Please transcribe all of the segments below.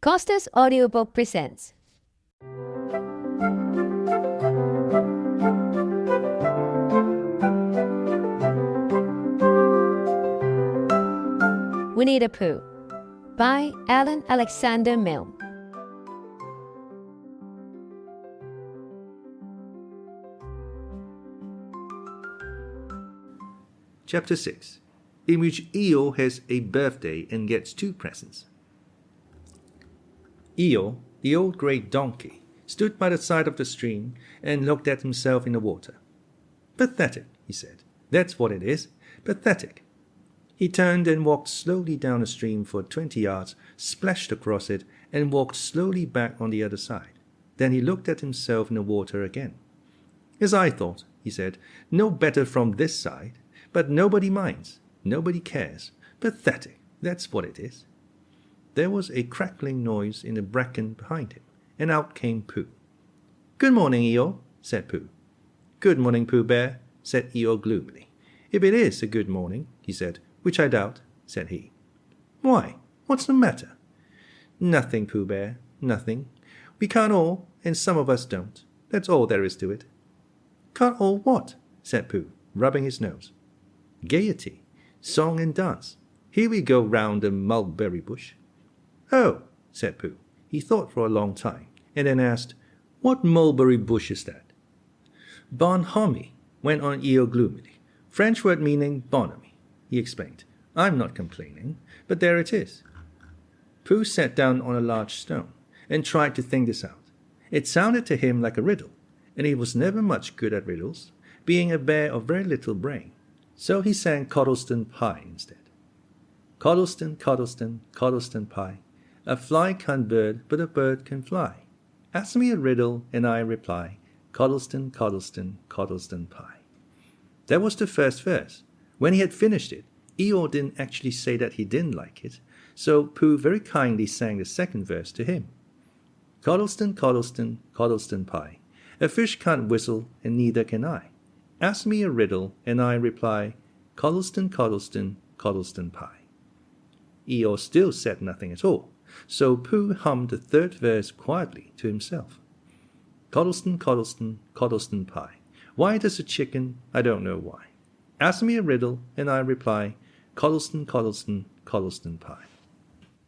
Costa's audiobook presents Winnie-the-Pooh by Alan Alexander Milne. Chapter 6, in which Eeyore has a birthday and gets 2 presents. Eeyore, the old grey donkey, stood by the side of the stream and looked at himself in the water. "Pathetic," he said. "That's what it is. Pathetic." He turned and walked slowly down the stream for 20 yards, splashed across it, and walked slowly back on the other side. Then he looked at himself in the water again. "As I thought," he said, "no better from this side. But nobody minds. Nobody cares. Pathetic. That's what it is." There was a crackling noise in the bracken behind him, and out came Pooh. "Good morning, Eeyore," said Pooh. "Good morning, Pooh Bear," said Eeyore gloomily. "If it is a good morning," he said, "which I doubt," said he. "Why? What's the matter?" "Nothing, Pooh Bear, nothing. We can't all, and some of us don't. That's all there is to it." "Can't all what?" said Pooh, rubbing his nose. "Gaiety, song and dance. Here we go round the mulberry bush." "Oh," said Pooh. He thought for a long time, and then asked, "What mulberry bush is that?" "Bonhomie," went on Eeyore gloomily. "French word meaning bonhomie," he explained. "I'm not complaining, but there it is." Pooh sat down on a large stone and tried to think this out. It sounded to him like a riddle, and he was never much good at riddles, being a bear of very little brain. So he sang Coddleston Pie instead. "Coddleston, Coddleston, Coddleston Pie. A fly can't bird, but a bird can fly. Ask me a riddle, and I reply. Coddleston, Coddleston, Coddleston Pie." That was the first verse. When he had finished it, Eeyore didn't actually say that he didn't like it, so Pooh very kindly sang the second verse to him. "Coddleston, Coddleston, Coddleston Pie. A fish can't whistle, and neither can I. Ask me a riddle, and I reply, Coddleston, Coddleston, Coddleston Pie." Eeyore still said nothing at all, so Pooh hummed the third verse quietly to himself. "Coddleston, Coddleston, Coddleston Pie. Why does a chicken? I don't know why. Ask me a riddle, and I reply, Coddleston, Coddleston, Coddleston Pie."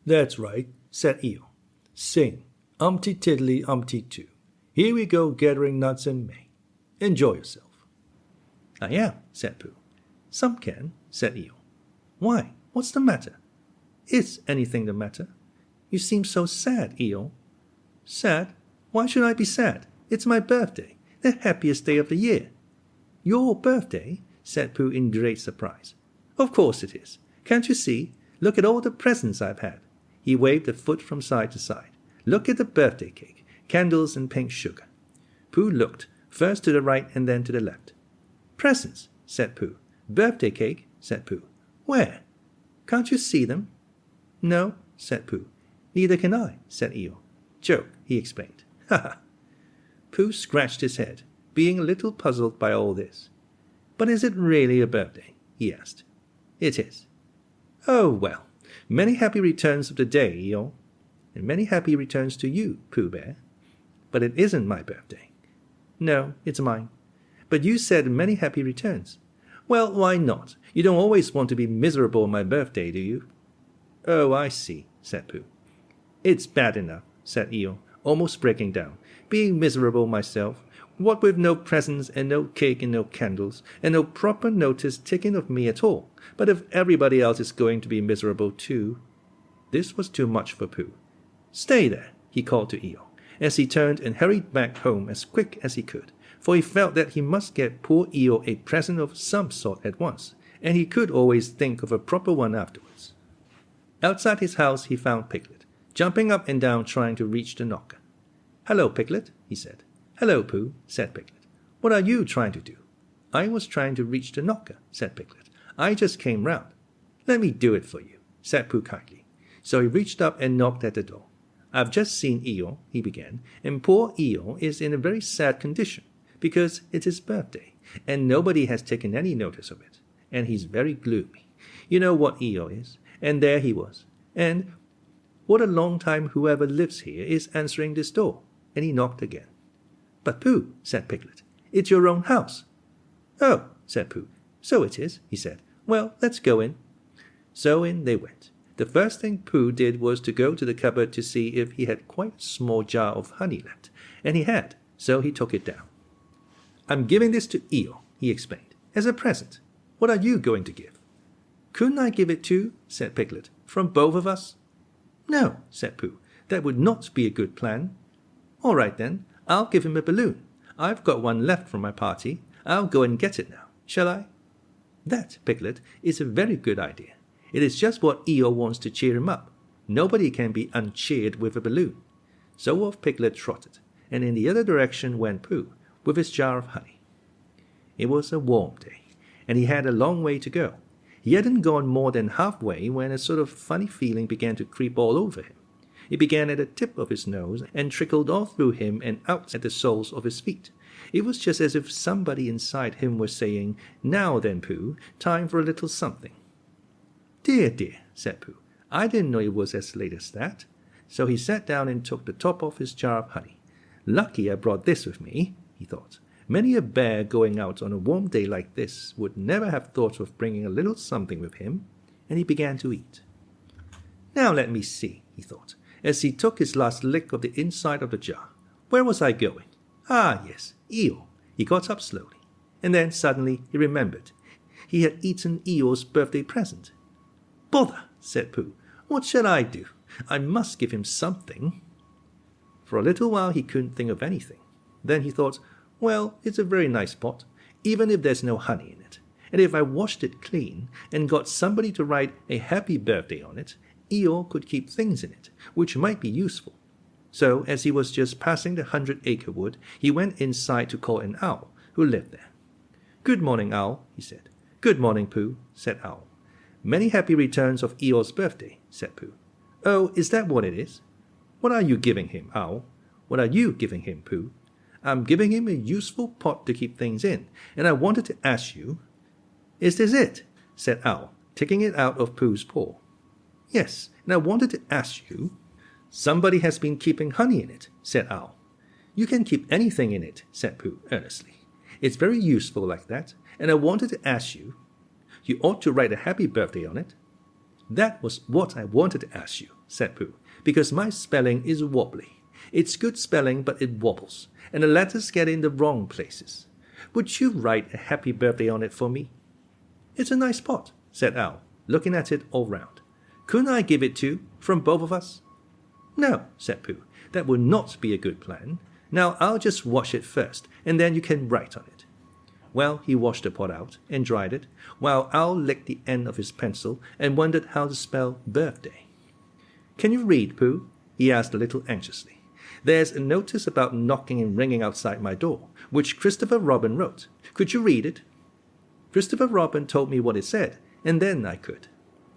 "That's right," said Eeyore. "Sing, umpty tiddly umpty too. Here we go gathering nuts in May. Enjoy yourself." "I am," said Pooh. "Some can," said Eeyore. "Why? What's the matter?" "Is anything the matter? You seem so sad, Eeyore." "Sad? Why should I be sad? It's my birthday, the happiest day of the year." "Your birthday?" said Pooh in great surprise. "Of course it is. Can't you see? Look at all the presents I've had." He waved a foot from side to side. "Look at the birthday cake, candles and pink sugar." Pooh looked, first to the right and then to the left. "Presents," said Pooh. "Birthday cake," said Pooh. "Where? Can't you see them?" "No," said Pooh. "Neither can I," said Eeyore. "Joke," he explained. "Ha ha." Pooh scratched his head, being a little puzzled by all this. "But is it really a birthday?" he asked. "It is." "Oh, well, many happy returns of the day, Eeyore." "And many happy returns to you, Pooh Bear." "But it isn't my birthday." "No, it's mine." "But you said many happy returns." "Well, why not? You don't always want to be miserable on my birthday, do you?" "Oh, I see," said Pooh. "It's bad enough," said Eeyore, almost breaking down, "being miserable myself, what with no presents and no cake and no candles, and no proper notice taken of me at all. But if everybody else is going to be miserable too—" This was too much for Pooh. "Stay there," he called to Eeyore, as he turned and hurried back home as quick as he could, for he felt that he must get poor Eeyore a present of some sort at once, and he could always think of a proper one afterwards. Outside his house he found Piglet, jumping up and down trying to reach the knocker. "Hello, Piglet," he said. "Hello, Pooh," said Piglet. "What are you trying to do?" "I was trying to reach the knocker," said Piglet. "I just came round." "Let me do it for you," said Pooh kindly. So he reached up and knocked at the door. "I've just seen Eeyore," he began, "and poor Eeyore is in a very sad condition, because it's his birthday, and nobody has taken any notice of it, and he's very gloomy. You know what Eeyore is, and there he was, and What a long time whoever lives here is answering this door. And he knocked again. But Pooh, said Piglet, it's your own house. Oh, said Pooh. So it is, he said. Well, let's go in. So in they went. The first thing Pooh did was to go to the cupboard to see if he had quite a small jar of honey left. And he had, so he took it down. I'm giving this to Eeyore, he explained, as a present. What are you going to give? Couldn't I give it too, said Piglet, from both of us? No, said Pooh, that would not be a good plan. All right then, I'll give him a balloon. I've got one left from my party. I'll go and get it now, shall I? That, Piglet, is a very good idea. It is just what Eeyore wants to cheer him up. Nobody can be uncheered with a balloon. So off Piglet trotted, and in the other direction went Pooh, with his jar of honey. It was a warm day, and he had a long way to go. He hadn't gone more than halfway when a sort of funny feeling began to creep all over him. It began at the tip of his nose and trickled all through him and out at the soles of his feet. It was just as if somebody inside him was saying, Now then, Pooh, time for a little something. Dear, dear, said Pooh, I didn't know it was as late as that. So he sat down and took the top off his jar of honey. Lucky I brought this with me, he thought. Many a bear going out on a warm day like this would never have thought of bringing a little something with him, and he began to eat. Now let me see, he thought, as he took his last lick of the inside of the jar. Where was I going? Ah, yes, Eeyore. He got up slowly, and then suddenly he remembered. He had eaten Eeyore's birthday present. Bother, said Pooh. What shall I do? I must give him something. For a little while he couldn't think of anything. Then he thought, well, it's a very nice pot, even if there's no honey in it. And if I washed it clean and got somebody to write a happy birthday on it, Eeyore could keep things in it, which might be useful. So, as he was just passing the 100-acre wood, he went inside to call an owl who lived there. Good morning, Owl, he said. Good morning, Pooh, said Owl. Many happy returns of Eeyore's birthday, said Pooh. Oh, is that what it is? What are you giving him, Owl? What are you giving him, Pooh? I'm giving him a useful pot to keep things in, and I wanted to ask you... Is this it? Said Owl, taking it out of Pooh's paw. Yes, and I wanted to ask you... Somebody has been keeping honey in it, said Owl. You can keep anything in it, said Pooh earnestly. It's very useful like that, and I wanted to ask you... You ought to write a happy birthday on it. That was what I wanted to ask you, said Pooh, because my spelling is wobbly. It's good spelling, but it wobbles, and the letters get in the wrong places. Would you write a happy birthday on it for me? It's a nice pot, said Owl, looking at it all round. Couldn't I give it to, from both of us? No, said Pooh, that would not be a good plan. Now I'll just wash it first, and then you can write on it. Well, he washed the pot out and dried it, while Owl licked the end of his pencil and wondered how to spell birthday. Can you read, Pooh? He asked a little anxiously. There's a notice about knocking and ringing outside my door, which Christopher Robin wrote. Could you read it? Christopher Robin told me what it said, and then I could.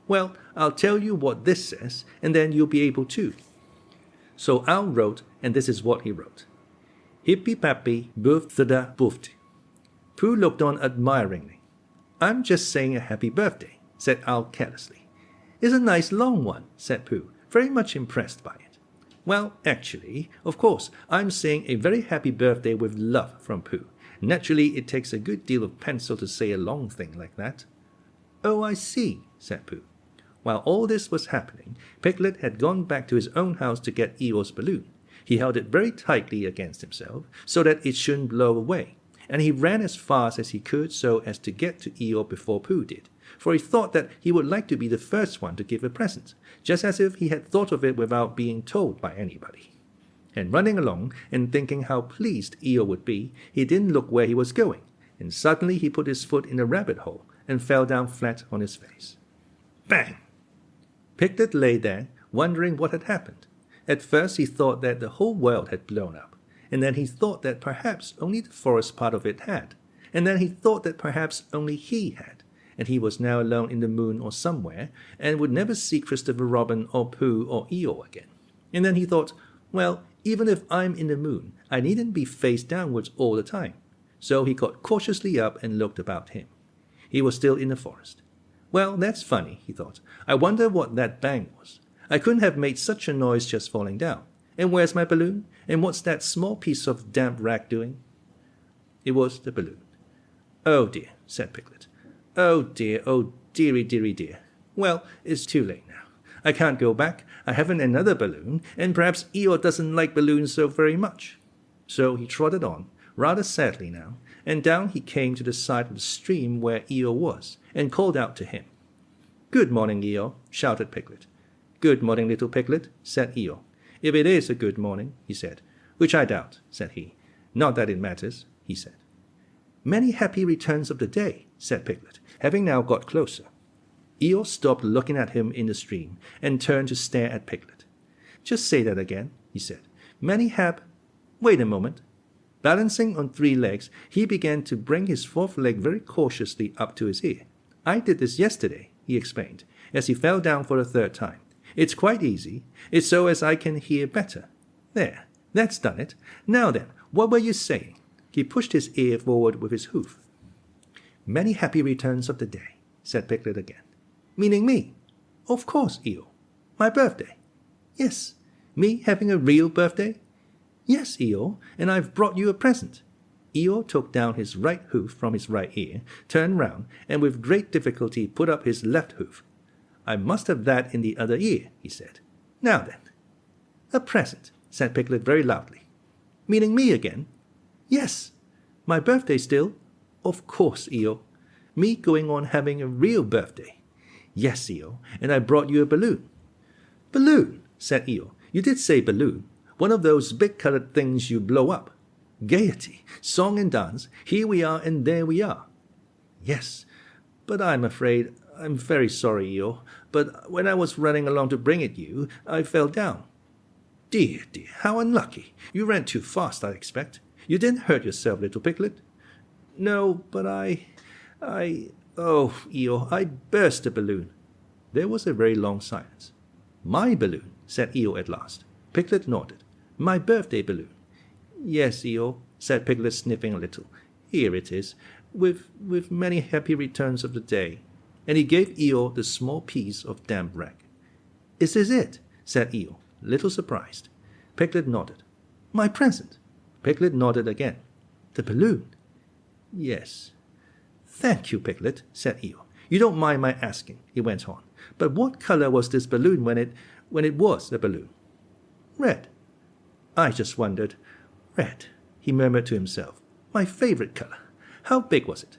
Well, I'll tell you what this says, and then you'll be able to. So Owl wrote, and this is what he wrote. Hippy-pappy, birthday. Pooh looked on admiringly. I'm just saying a happy birthday, said Owl carelessly. It's a nice long one, said Pooh, very much impressed by it. Well, actually, of course, I'm saying a very happy birthday with love from Pooh. Naturally, it takes a good deal of pencil to say a long thing like that. Oh, I see, said Pooh. While all this was happening, Piglet had gone back to his own house to get Eeyore's balloon. He held it very tightly against himself, so that it shouldn't blow away, and he ran as fast as he could so as to get to Eeyore before Pooh did, for he thought that he would like to be the first one to give a present, just as if he had thought of it without being told by anybody. And running along, and thinking how pleased Eeyore would be, he didn't look where he was going, and suddenly he put his foot in a rabbit hole and fell down flat on his face. Bang! Piglet lay there, wondering what had happened. At first he thought that the whole world had blown up, and then he thought that perhaps only the forest part of it had, and then he thought that perhaps only he had, and he was now alone in the moon or somewhere, and would never see Christopher Robin or Pooh or Eeyore again. And then he thought, well, even if I'm in the moon, I needn't be face downwards all the time. So he got cautiously up and looked about him. He was still in the forest. Well, that's funny, he thought. I wonder what that bang was. I couldn't have made such a noise just falling down. And where's my balloon? And what's that small piece of damp rag doing?" It was the balloon. "Oh dear," said Piglet. "Oh dearie, dearie dear. Well, it's too late now. I can't go back. I haven't another balloon, and perhaps Eeyore doesn't like balloons so very much." So he trotted on, rather sadly now, and down he came to the side of the stream where Eeyore was, and called out to him. "Good morning, Eeyore," shouted Piglet. "Good morning, little Piglet," said Eeyore. "If it is a good morning," he said. "Which I doubt," said he. "Not that it matters," he said. "Many happy returns of the day," said Piglet, having now got closer. Eeyore stopped looking at him in the stream, and turned to stare at Piglet. "Just say that again," he said. "Many Wait a moment." Balancing on 3 legs, he began to bring his 4th leg very cautiously up to his ear. "I did this yesterday," he explained, as he fell down for the 3rd time. "It's quite easy. It's so as I can hear better. There, that's done it. Now then, what were you saying?" He pushed his ear forward with his hoof. "Many happy returns of the day," said Piglet again. "Meaning me?" "Of course, Eeyore. My birthday." "Yes. Me having a real birthday?" "Yes, Eeyore, and I've brought you a present." Eeyore took down his right hoof from his right ear, turned round, and with great difficulty put up his left hoof. "I must have that in the other ear," he said. "Now then." "A present," said Piglet very loudly. "Meaning me again?" "Yes." "My birthday still?" "Of course, Eeyore." "Me going on having a real birthday?" "Yes, Eeyore, and I brought you a balloon." "Balloon," said Eeyore. "You did say balloon. One of those big colored things you blow up. Gaiety, song and dance, here we are and there we are." "Yes, but I'm very sorry, Eeyore, but when I was running along to bring it you, I fell down." "Dear, dear, how unlucky. You ran too fast, I expect. You didn't hurt yourself, little Piglet?" "No, but oh, Eeyore, I burst the balloon." There was a very long silence. "My balloon," said Eeyore at last. Piglet nodded. "My birthday balloon." "Yes, Eeyore," said Piglet, sniffing a little. "Here it is, with many happy returns of the day." And he gave Eeyore the small piece of damp rag. "Is this it?" said Eeyore, little surprised. Piglet nodded. "My present?" Piglet nodded again. "The balloon?" "Yes." "Thank you, Piglet," said Eeyore. "You don't mind my asking," he went on, "but what color was this balloon when it was a balloon?" "Red." "I just wondered. Red," he murmured to himself. "My favorite color. How big was it?"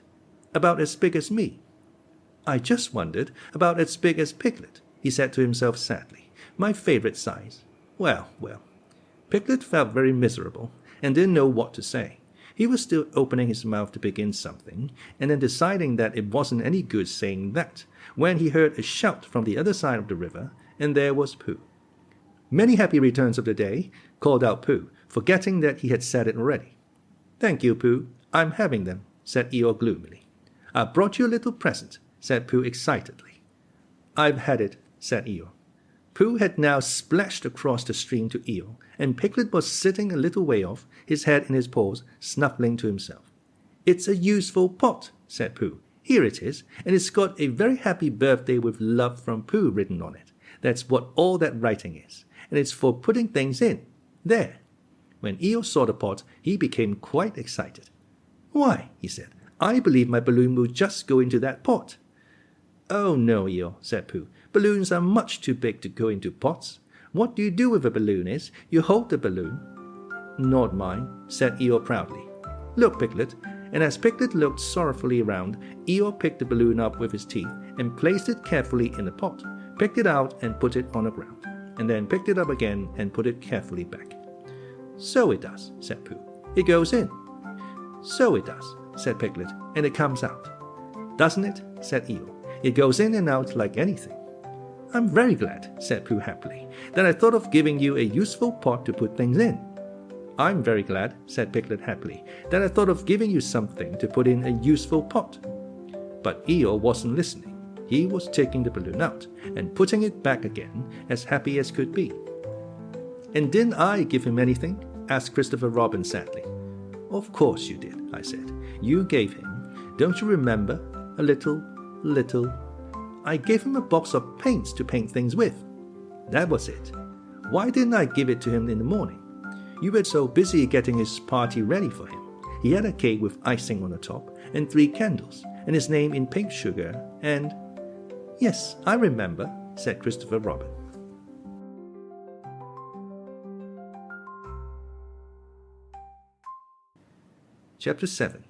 "About as big as me." "I just wondered. About as big as Piglet," he said to himself sadly. "My favorite size. Well, well." Piglet felt very miserable, and didn't know what to say. He was still opening his mouth to begin something, and then deciding that it wasn't any good saying that, when he heard a shout from the other side of the river, and there was Pooh. "Many happy returns of the day," called out Pooh, forgetting that he had said it already. "Thank you, Pooh. I'm having them," said Eeyore gloomily. "I brought you a little present," said Pooh excitedly. "I've had it," said Eeyore. Pooh had now splashed across the stream to Eeyore, and Piglet was sitting a little way off, his head in his paws, snuffling to himself. "It's a useful pot," said Pooh. "Here it is, and it's got a very happy birthday with love from Pooh written on it. That's what all that writing is, and it's for putting things in. There." When Eeyore saw the pot, he became quite excited. "Why," he said, "I believe my balloon will just go into that pot." "Oh no, Eeyore," said Pooh. "Balloons are much too big to go into pots. What you do with a balloon is, you hold the balloon." "Not mine," said Eeyore proudly. "Look, Piglet." And as Piglet looked sorrowfully around, Eeyore picked the balloon up with his teeth and placed it carefully in the pot, picked it out and put it on the ground, and then picked it up again and put it carefully back. "So it does," said Pooh. "It goes in." "So it does," said Piglet, "and it comes out." "Doesn't it?" said Eeyore. "It goes in and out like anything." "I'm very glad," said Pooh happily, "that I thought of giving you a useful pot to put things in." "I'm very glad," said Piglet happily, "that I thought of giving you something to put in a useful pot." But Eeyore wasn't listening. He was taking the balloon out and putting it back again, as happy as could be. "And didn't I give him anything?" asked Christopher Robin sadly. "Of course you did," I said. "You gave him, don't you remember, a little... I gave him a box of paints to paint things with." That was it. Why didn't I give it to him in the morning? You were so busy getting his party ready for him. He had a cake with icing on the top and 3 candles, and his name in pink sugar, and... Yes, I remember, said Christopher Robin. Chapter 7,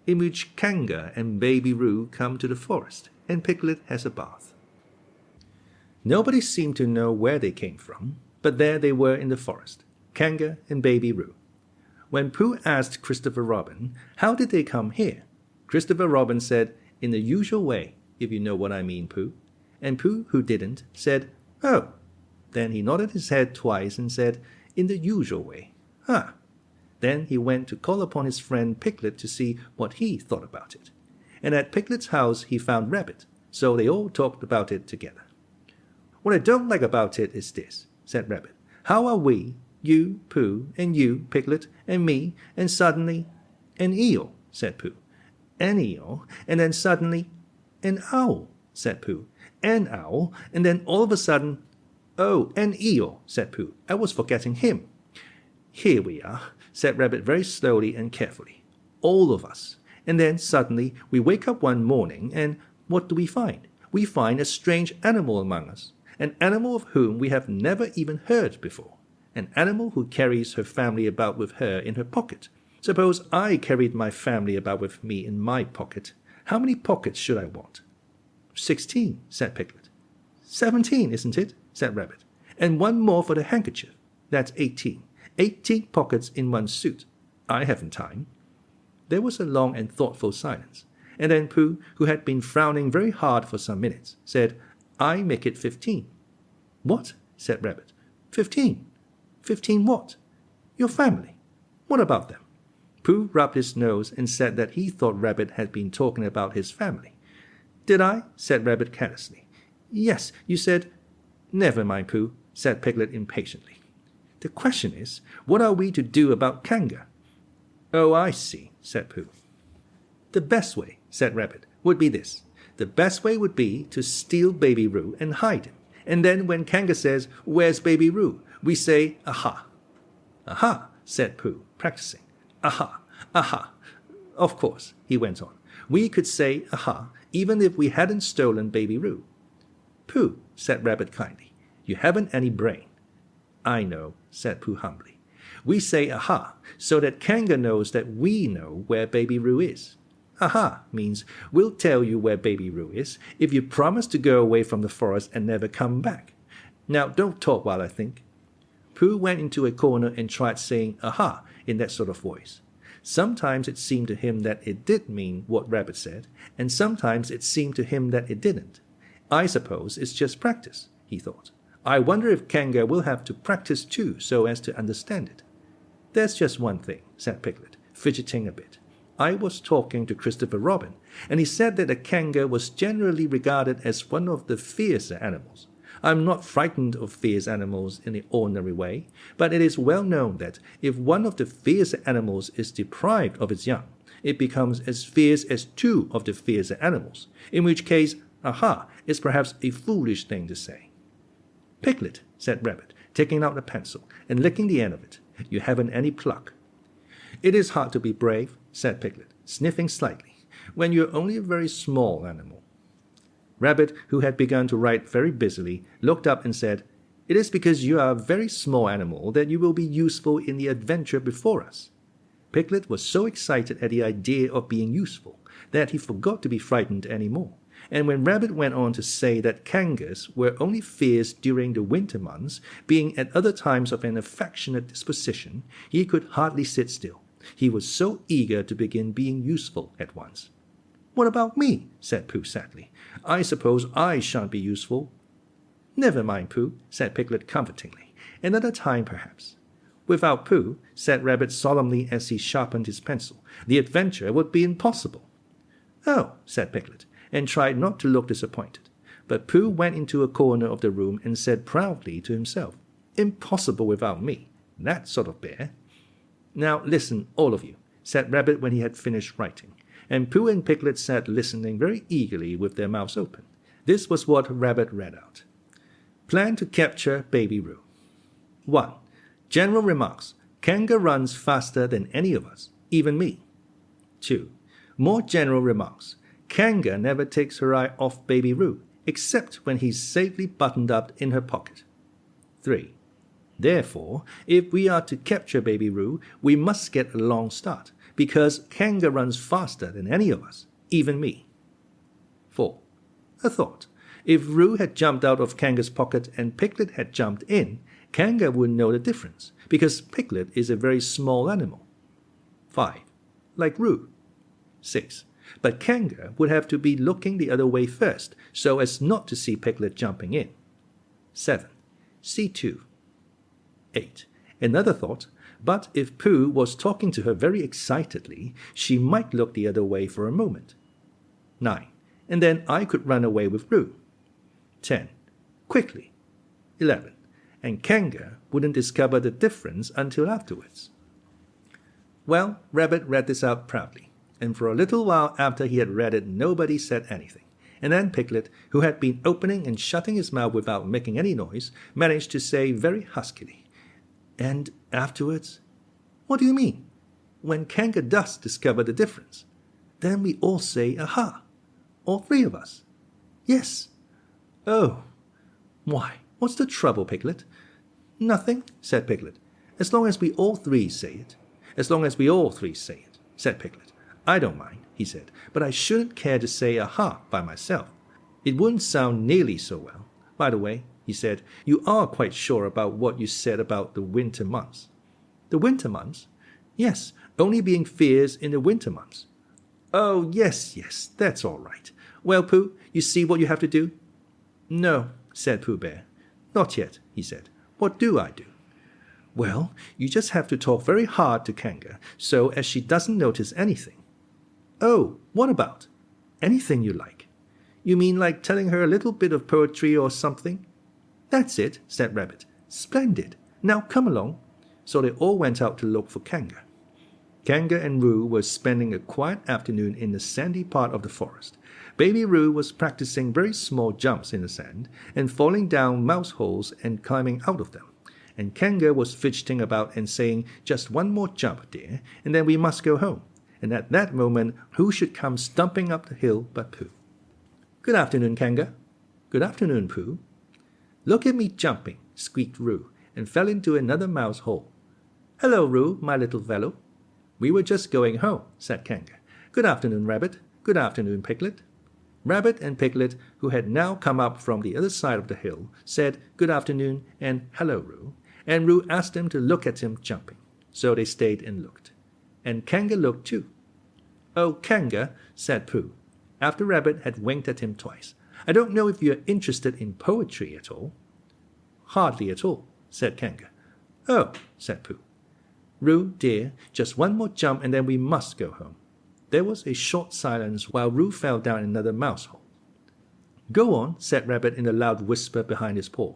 in which Kanga and Baby Roo come to the forest, and Piglet has a bath. Nobody seemed to know where they came from, but there they were in the forest, Kanga and Baby Roo. When Pooh asked Christopher Robin, how did they come here? Christopher Robin said, in the usual way, if you know what I mean, Pooh. And Pooh, who didn't, said, oh. Then he nodded his head twice and said, in the usual way. Ah. Then he went to call upon his friend Piglet to see what he thought about it. And at Piglet's house he found Rabbit, so they all talked about it together. What I don't like about it is this, said Rabbit. How are we, you, Pooh, and you, Piglet, and me, and suddenly... An eel, said Pooh. An eel, and then suddenly... An owl, said Pooh. An owl, and then all of a sudden... Oh, an eel, said Pooh. I was forgetting him. Here we are, said Rabbit very slowly and carefully. All of us. And then suddenly we wake up one morning and what do we find? We find a strange animal among us. An animal of whom we have never even heard before. An animal who carries her family about with her in her pocket. Suppose I carried my family about with me in my pocket. How many pockets should I want? 16, said Piglet. 17, isn't it? Said Rabbit. And one more for the handkerchief. That's 18. 18 pockets in one suit. I haven't time. There was a long and thoughtful silence, and then Pooh, who had been frowning very hard for some minutes, said, I make it 15. What? Said Rabbit. 15. 15 what? Your family. What about them? Pooh rubbed his nose and said that he thought Rabbit had been talking about his family. Did I? Said Rabbit carelessly. Yes, you said... Never mind, Pooh, said Piglet impatiently. The question is, what are we to do about Kanga? Oh, I see, said Pooh. The best way, said Rabbit, would be this. The best way would be to steal Baby Roo and hide him. And then when Kanga says, where's Baby Roo? We say, aha. Aha, said Pooh, practicing. Aha, aha. Of course, he went on. We could say, aha, even if we hadn't stolen Baby Roo. Pooh, said Rabbit kindly, you haven't any brain. I know, said Pooh humbly. We say aha, so that Kanga knows that we know where Baby Roo is. Aha means we'll tell you where Baby Roo is if you promise to go away from the forest and never come back. Now don't talk while I think. Pooh went into a corner and tried saying aha in that sort of voice. Sometimes it seemed to him that it did mean what Rabbit said, and sometimes it seemed to him that it didn't. I suppose it's just practice, he thought. I wonder if Kanga will have to practice too so as to understand it. There's just one thing, said Piglet, fidgeting a bit. I was talking to Christopher Robin, and he said that a Kanga was generally regarded as one of the fiercer animals. I'm not frightened of fierce animals in the ordinary way, but it is well known that if one of the fiercer animals is deprived of its young, it becomes as fierce as 2 of the fiercer animals, in which case, aha, is perhaps a foolish thing to say. Piglet, said Rabbit, taking out a pencil and licking the end of it, you haven't any pluck. It is hard to be brave, said Piglet, sniffing slightly, when you're only a very small animal. Rabbit, who had begun to write very busily, looked up and said, It is because you are a very small animal that you will be useful in the adventure before us. Piglet was so excited at the idea of being useful that he forgot to be frightened any more. And when Rabbit went on to say that Kangas were only fierce during the winter months, being at other times of an affectionate disposition, he could hardly sit still. He was so eager to begin being useful at once. What about me? Said Pooh sadly. I suppose I shan't be useful. Never mind, Pooh, said Piglet comfortingly. Another time, perhaps. Without Pooh, said Rabbit solemnly as he sharpened his pencil, the adventure would be impossible. Oh, said Piglet, and tried not to look disappointed. But Pooh went into a corner of the room and said proudly to himself, Impossible without me, that sort of bear. Now listen, all of you, said Rabbit when he had finished writing, and Pooh and Piglet sat listening very eagerly with their mouths open. This was what Rabbit read out. Plan to capture Baby Roo. 1. General remarks. Kanga runs faster than any of us, even me. 2. More general remarks. Kanga never takes her eye off Baby Roo, except when he's safely buttoned up in her pocket. 3. Therefore, if we are to capture Baby Roo, we must get a long start, because Kanga runs faster than any of us, even me. 4. A thought. If Roo had jumped out of Kanga's pocket and Piglet had jumped in, Kanga wouldn't know the difference, because Piglet is a very small animal. 5. Like Roo. 6. But Kanga would have to be looking the other way first, so as not to see Piglet jumping in. 7. See 2. 8. Another thought. But if Pooh was talking to her very excitedly, she might look the other way for a moment. 9. And then I could run away with Roo. 10. Quickly. 11. And Kanga wouldn't discover the difference until afterwards. Well, Rabbit read this out proudly, and for a little while after he had read it, nobody said anything. And then Piglet, who had been opening and shutting his mouth without making any noise, managed to say very huskily, "And afterwards?" "What do you mean?" "When Kanga does discover the difference, then we all say, 'Aha!' All 3 of us." "Yes." "Oh. Why, what's the trouble, Piglet?" "Nothing," said Piglet. "As long as we all 3 say it." "As long as we all 3 say it," said Piglet. "I don't mind," he said, "but I shouldn't care to say 'aha' by myself. It wouldn't sound nearly so well. By the way," he said, "you are quite sure about what you said about the winter months." "The winter months?" "Yes, only being fierce in the winter months." "Oh, yes, that's all right. Well, Pooh, you see what you have to do?" "No," said Pooh Bear. "Not yet," he said. "What do I do?" "Well, you just have to talk very hard to Kanga, so as she doesn't notice anything." "Oh, what about?" "Anything you like." "You mean like telling her a little bit of poetry or something?" "That's it," said Rabbit. "Splendid. Now come along." So they all went out to look for Kanga. Kanga and Roo were spending a quiet afternoon in the sandy part of the forest. Baby Roo was practicing very small jumps in the sand, and falling down mouse holes and climbing out of them. And Kanga was fidgeting about and saying, "Just one more jump, dear, and then we must go home." And at that moment, who should come stumping up the hill but Pooh. "Good afternoon, Kanga." "Good afternoon, Pooh." "Look at me jumping," squeaked Roo, and fell into another mouse hole. "Hello, Roo, my little fellow." "We were just going home," said Kanga. "Good afternoon, Rabbit." "Good afternoon, Piglet." Rabbit and Piglet, who had now come up from the other side of the hill, said "Good afternoon" and "Hello, Roo," and Roo asked them to look at him jumping. So they stayed and looked. And Kanga looked too. "Oh, Kanga," said Pooh, after Rabbit had winked at him twice, "I don't know if you're interested in poetry at all." "Hardly at all," said Kanga. "Oh," said Pooh. "Roo, dear, just one more jump and then we must go home." There was a short silence while Roo fell down another mouse hole. "Go on," said Rabbit in a loud whisper behind his paw.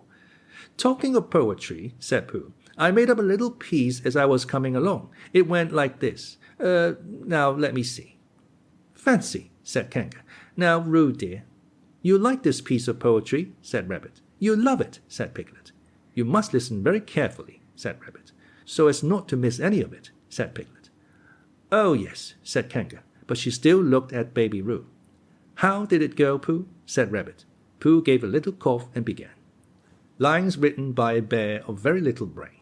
"Talking of poetry," said Pooh, "I made up a little piece as I was coming along. It went like this. Now let me see." "Fancy," said Kanga. "Now, Roo, dear." "You like this piece of poetry?" said Rabbit. "You love it," said Piglet. "You must listen very carefully," said Rabbit, "so as not to miss any of it," said Piglet. "Oh, yes," said Kanga, but she still looked at Baby Roo. "How did it go, Pooh?" said Rabbit. Pooh gave a little cough and began. Lines written by a bear of very little brain.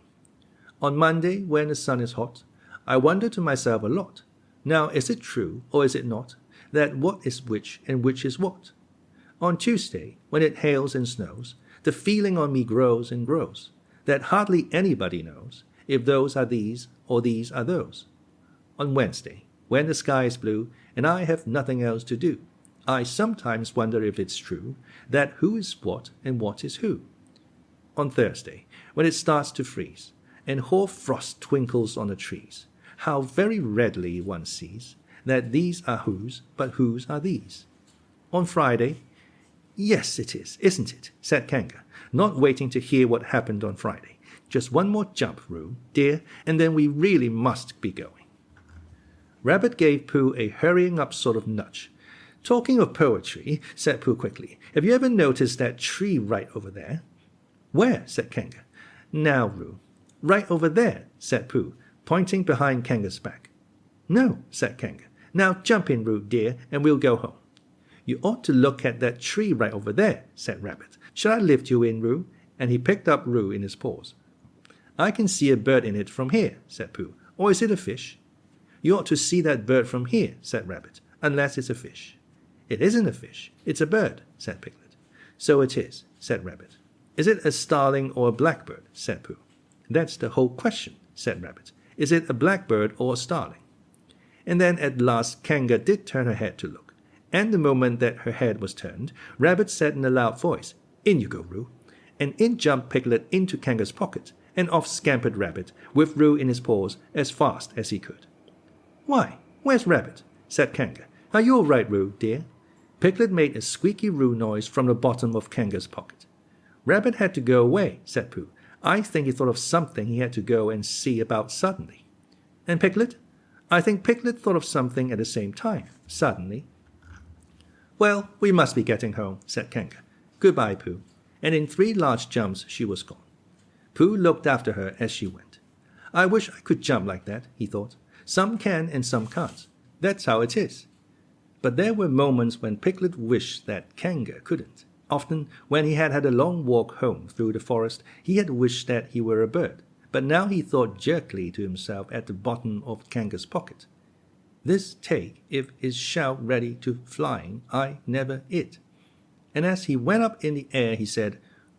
"On Monday, when the sun is hot, I wonder to myself a lot. Now, is it true, or is it not, that what is which and which is what? On Tuesday, when it hails and snows, the feeling on me grows and grows, that hardly anybody knows if those are these or these are those. On Wednesday, when the sky is blue and I have nothing else to do, I sometimes wonder if it's true that who is what and what is who. On Thursday, when it starts to freeze and hoar frost twinkles on the trees, how very readily one sees that these are whose, but whose are these. On Friday—" "Yes, it is, isn't it?" said Kanga, not waiting to hear what happened on Friday. "Just one more jump, Roo, dear, and then we really must be going." Rabbit gave Pooh a hurrying up sort of nudge. "Talking of poetry," said Pooh quickly, "have you ever noticed that tree right over there?" Where? Said Kanga. Now, Roo. Right over there, said Pooh, pointing behind Kanga's back. No, said Kanga. Now jump in, Roo, dear, and we'll go home. You ought to look at that tree right over there, said Rabbit. Shall I lift you in, Roo? And he picked up Roo in his paws. I can see a bird in it from here, said Pooh. Or is it a fish? You ought to see that bird from here, said Rabbit, unless it's a fish. It isn't a fish, it's a bird, said Piglet. So it is, said Rabbit. Is it a starling or a blackbird, said Pooh. That's the whole question, said Rabbit. Is it a blackbird or a starling? And then at last Kanga did turn her head to look, and the moment that her head was turned, Rabbit said in a loud voice, In you go, Roo. And in jumped Piglet into Kanga's pocket, and off scampered Rabbit, with Roo in his paws, as fast as he could. Why, where's Rabbit? Said Kanga. Are you all right, Roo, dear? Piglet made a squeaky Roo noise from the bottom of Kanga's pocket. Rabbit had to go away, said Pooh. I think he thought of something he had to go and see about suddenly. And Piglet? I think Piglet thought of something at the same time, suddenly. Well, we must be getting home, said Kanga. Goodbye, Pooh. And in 3 large jumps she was gone. Pooh looked after her as she went. I wish I could jump like that, he thought. Some can and some can't. That's how it is. But there were moments when Piglet wished that Kanga couldn't. Often, when he had had a long walk home through the forest, he had wished that he were a bird. But now he thought jerkily to himself at the bottom of Kanga's pocket. This take if is shout ready to flying, I never it. And as he went up in the air, he said,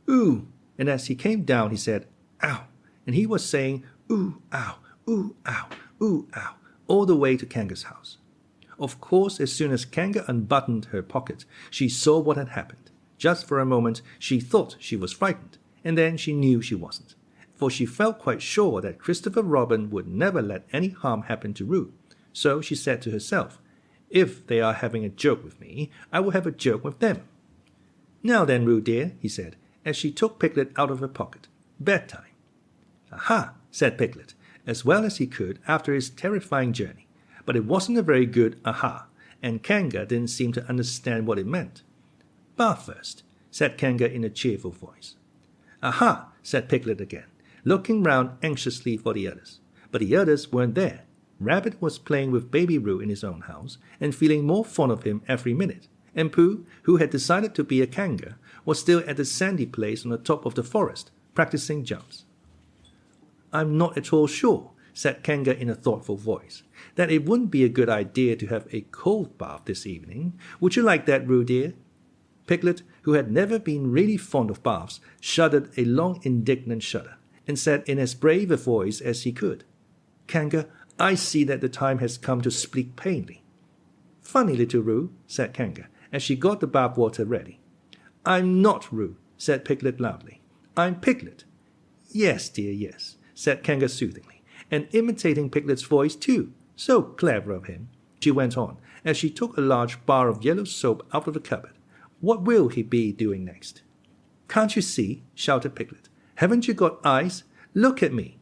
Ooh. And as he came down, he said, Ow. And he was saying, Ooh, ow, ooh, ow, ooh, ow, all the way to Kanga's house. Of course, as soon as Kanga unbuttoned her pocket, she saw what had happened. Just for a moment, she thought she was frightened, and then she knew she wasn't. For she felt quite sure that Christopher Robin would never let any harm happen to Roo. So she said to herself, If they are having a joke with me, I will have a joke with them. Now then, Roo dear, he said, as she took Piglet out of her pocket. Bedtime. Aha, said Piglet, as well as he could after his terrifying journey. But it wasn't a very good aha, and Kanga didn't seem to understand what it meant. Bath first, said Kanga in a cheerful voice. Aha, said Piglet again, looking round anxiously for the others. But the others weren't there. Rabbit was playing with Baby Roo in his own house, and feeling more fond of him every minute. And Pooh, who had decided to be a Kanga, was still at the sandy place on the top of the forest, practicing jumps. I'm not at all sure, said Kanga in a thoughtful voice, that it wouldn't be a good idea to have a cold bath this evening. Would you like that, Roo dear? Piglet, who had never been really fond of baths, shuddered a long indignant shudder, and said in as brave a voice as he could, Kanga, I see that the time has come to speak plainly. Funny little Roo, said Kanga, as she got the bath water ready. I'm not Roo, said Piglet loudly. I'm Piglet. Yes, dear, yes, said Kanga soothingly, and imitating Piglet's voice too. So clever of him, she went on, as she took a large bar of yellow soap out of the cupboard. What will he be doing next? Can't you see? Shouted Piglet. Haven't you got eyes? Look at me.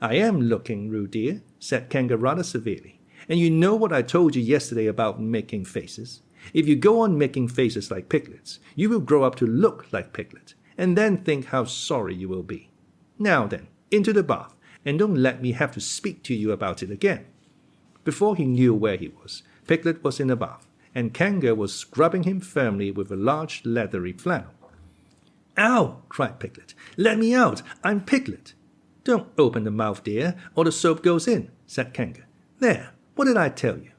I am looking, Roo dear, said Kanga rather severely. And you know what I told you yesterday about making faces. If you go on making faces like Piglet's, you will grow up to look like Piglet, and then think how sorry you will be. Now then, into the bath, and don't let me have to speak to you about it again. Before he knew where he was, Piglet was in the bath, and Kanga was scrubbing him firmly with a large leathery flannel. Ow! Cried Piglet. Let me out! I'm Piglet! Don't open the mouth, dear, or the soap goes in, said Kanga. There, what did I tell you?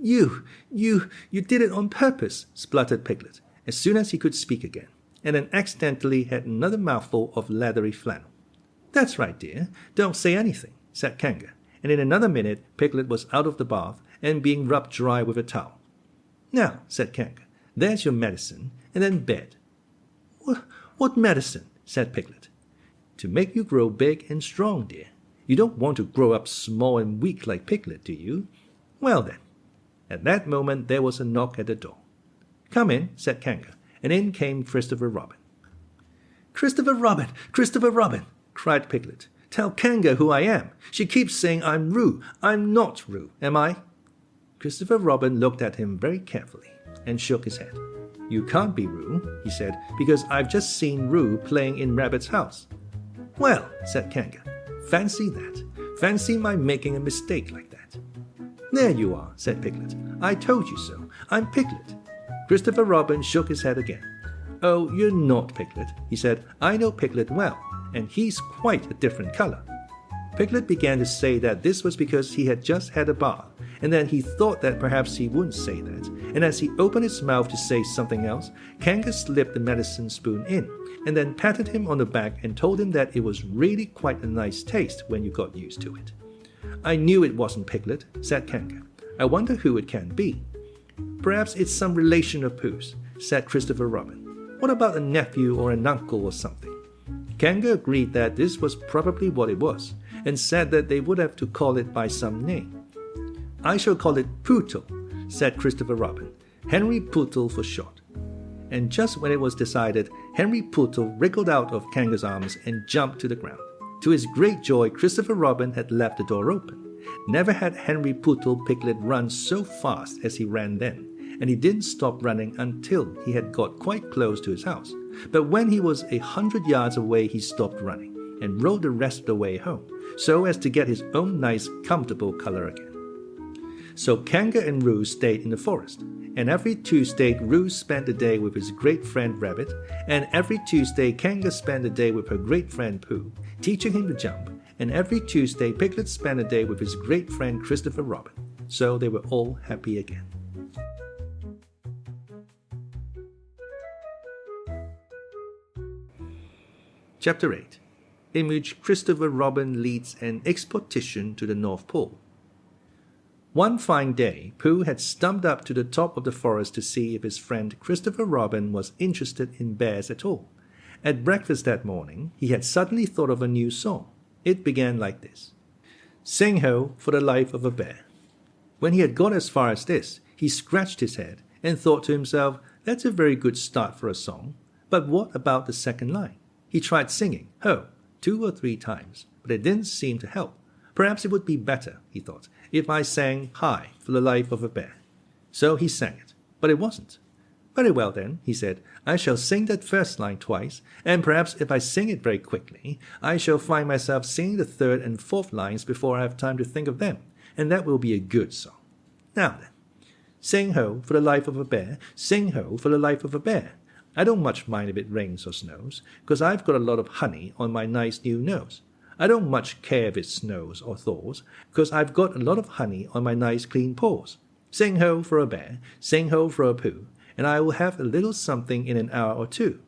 You did it on purpose, spluttered Piglet, as soon as he could speak again, and then accidentally had another mouthful of leathery flannel. That's right, dear, don't say anything, said Kanga, and in another minute Piglet was out of the bath and being rubbed dry with a towel. Now, said Kanga, there's your medicine, and then bed. What medicine? Said Piglet. To make you grow big and strong, dear. You don't want to grow up small and weak like Piglet, do you? Well then. At that moment there was a knock at the door. Come in, said Kanga, and in came Christopher Robin. Christopher Robin! Christopher Robin! Cried Piglet. Tell Kanga who I am. She keeps saying I'm Roo. I'm not Roo, am I? Christopher Robin looked at him very carefully and shook his head. You can't be Roo, he said, because I've just seen Roo playing in Rabbit's house. Well, said Kanga, fancy that. Fancy my making a mistake like that. There you are, said Piglet. I told you so. I'm Piglet. Christopher Robin shook his head again. Oh, you're not Piglet, he said. I know Piglet well, and he's quite a different color. Piglet began to say that this was because he had just had a bath, and then he thought that perhaps he wouldn't say that, and as he opened his mouth to say something else, Kanga slipped the medicine spoon in, and then patted him on the back and told him that it was really quite a nice taste when you got used to it. I knew it wasn't Piglet, said Kanga. I wonder who it can be. Perhaps it's some relation of Pooh's, said Christopher Robin. What about a nephew or an uncle or something? Kanga agreed that this was probably what it was, and said that they would have to call it by some name. I shall call it Pootle, said Christopher Robin. Henry Pootle for short. And just when it was decided, Henry Pootle wriggled out of Kanga's arms and jumped to the ground. To his great joy, Christopher Robin had left the door open. Never had Henry Pootle Piglet run so fast as he ran then, and he didn't stop running until he had got quite close to his house. But when he was 100 yards away, he stopped running and rode the rest of the way home, so as to get his own nice, comfortable color again. So Kanga and Roo stayed in the forest, and every Tuesday Roo spent the day with his great friend Rabbit, and every Tuesday Kanga spent the day with her great friend Pooh, teaching him to jump, and every Tuesday Piglet spent a day with his great friend Christopher Robin. So they were all happy again. Chapter 8, in which Christopher Robin leads an expotition to the North Pole. One fine day, Pooh had stumped up to the top of the forest to see if his friend Christopher Robin was interested in bears at all. At breakfast that morning, he had suddenly thought of a new song. It began like this. Sing ho for the life of a bear. When he had got as far as this, he scratched his head and thought to himself, that's a very good start for a song. But what about the second line? He tried singing ho 2 or 3 times, but it didn't seem to help. Perhaps it would be better, he thought, if I sang hi for the life of a bear. So he sang it, but it wasn't. Very well then, he said, I shall sing that first line twice, and perhaps if I sing it very quickly, I shall find myself singing the third and fourth lines before I have time to think of them, and that will be a good song. Now then, sing ho for the life of a bear, sing ho for the life of a bear. I don't much mind if it rains or snows, 'cause I've got a lot of honey on my nice new nose. I don't much care if it snows or thaws, 'cause I've got a lot of honey on my nice clean paws. Sing ho for a bear, sing ho for a Pooh, and I will have a little something in an hour or two.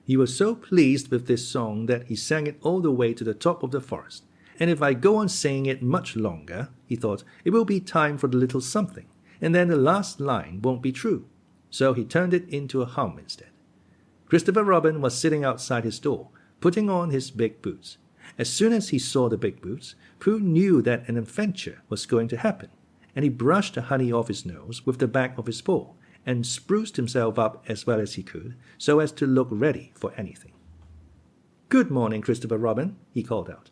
He was so pleased with this song that he sang it all the way to the top of the forest. And if I go on singing it much longer, he thought, it will be time for the little something, and then the last line won't be true. So he turned it into a hum instead. Christopher Robin was sitting outside his door, putting on his big boots. As soon as he saw the big boots, Pooh knew that an adventure was going to happen, and he brushed the honey off his nose with the back of his paw, and spruced himself up as well as he could, so as to look ready for anything. Good morning, Christopher Robin, he called out.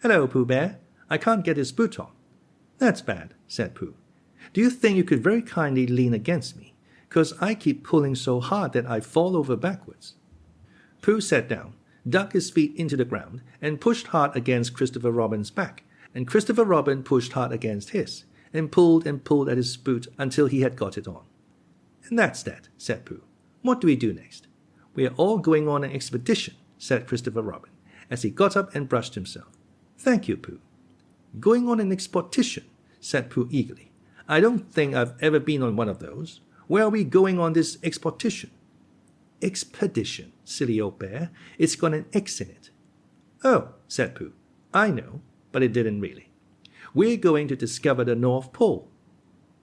Hello, Pooh Bear. I can't get this boot on. That's bad, said Pooh. Do you think you could very kindly lean against me? 'Cause I keep pulling so hard that I fall over backwards. Pooh sat down, dug his feet into the ground, and pushed hard against Christopher Robin's back, and Christopher Robin pushed hard against his, and pulled at his boot until he had got it on. And that's that, said Pooh. What do we do next? We are all going on an expedition, said Christopher Robin, as he got up and brushed himself. Thank you, Pooh. Going on an expotition, said Pooh eagerly. I don't think I've ever been on one of those. Where are we going on this expotition? Expedition, silly old bear. It's got an X in it. Oh, said Pooh. I know, but it didn't really. We're going to discover the North Pole.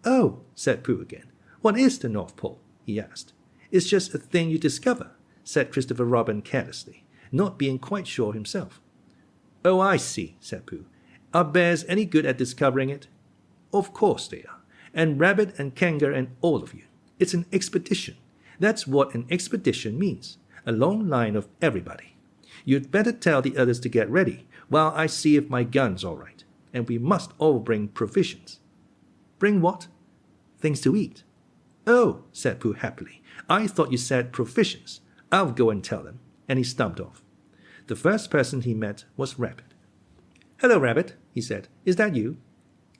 Oh, said Pooh again. What is the North Pole? He asked. It's just a thing you discover, said Christopher Robin carelessly, not being quite sure himself. Oh, I see, said Pooh. Are bears any good at discovering it? Of course they are, and Rabbit and Kanga and all of you. It's an expedition. That's what an expedition means, a long line of everybody. You'd better tell the others to get ready while I see if my gun's all right, and we must all bring provisions. Bring what? Things to eat. "Oh," said Pooh happily, "I thought you said provisions. I'll go and tell them." And he stumped off. The first person he met was Rabbit. "Hello, Rabbit," he said. "Is that you?"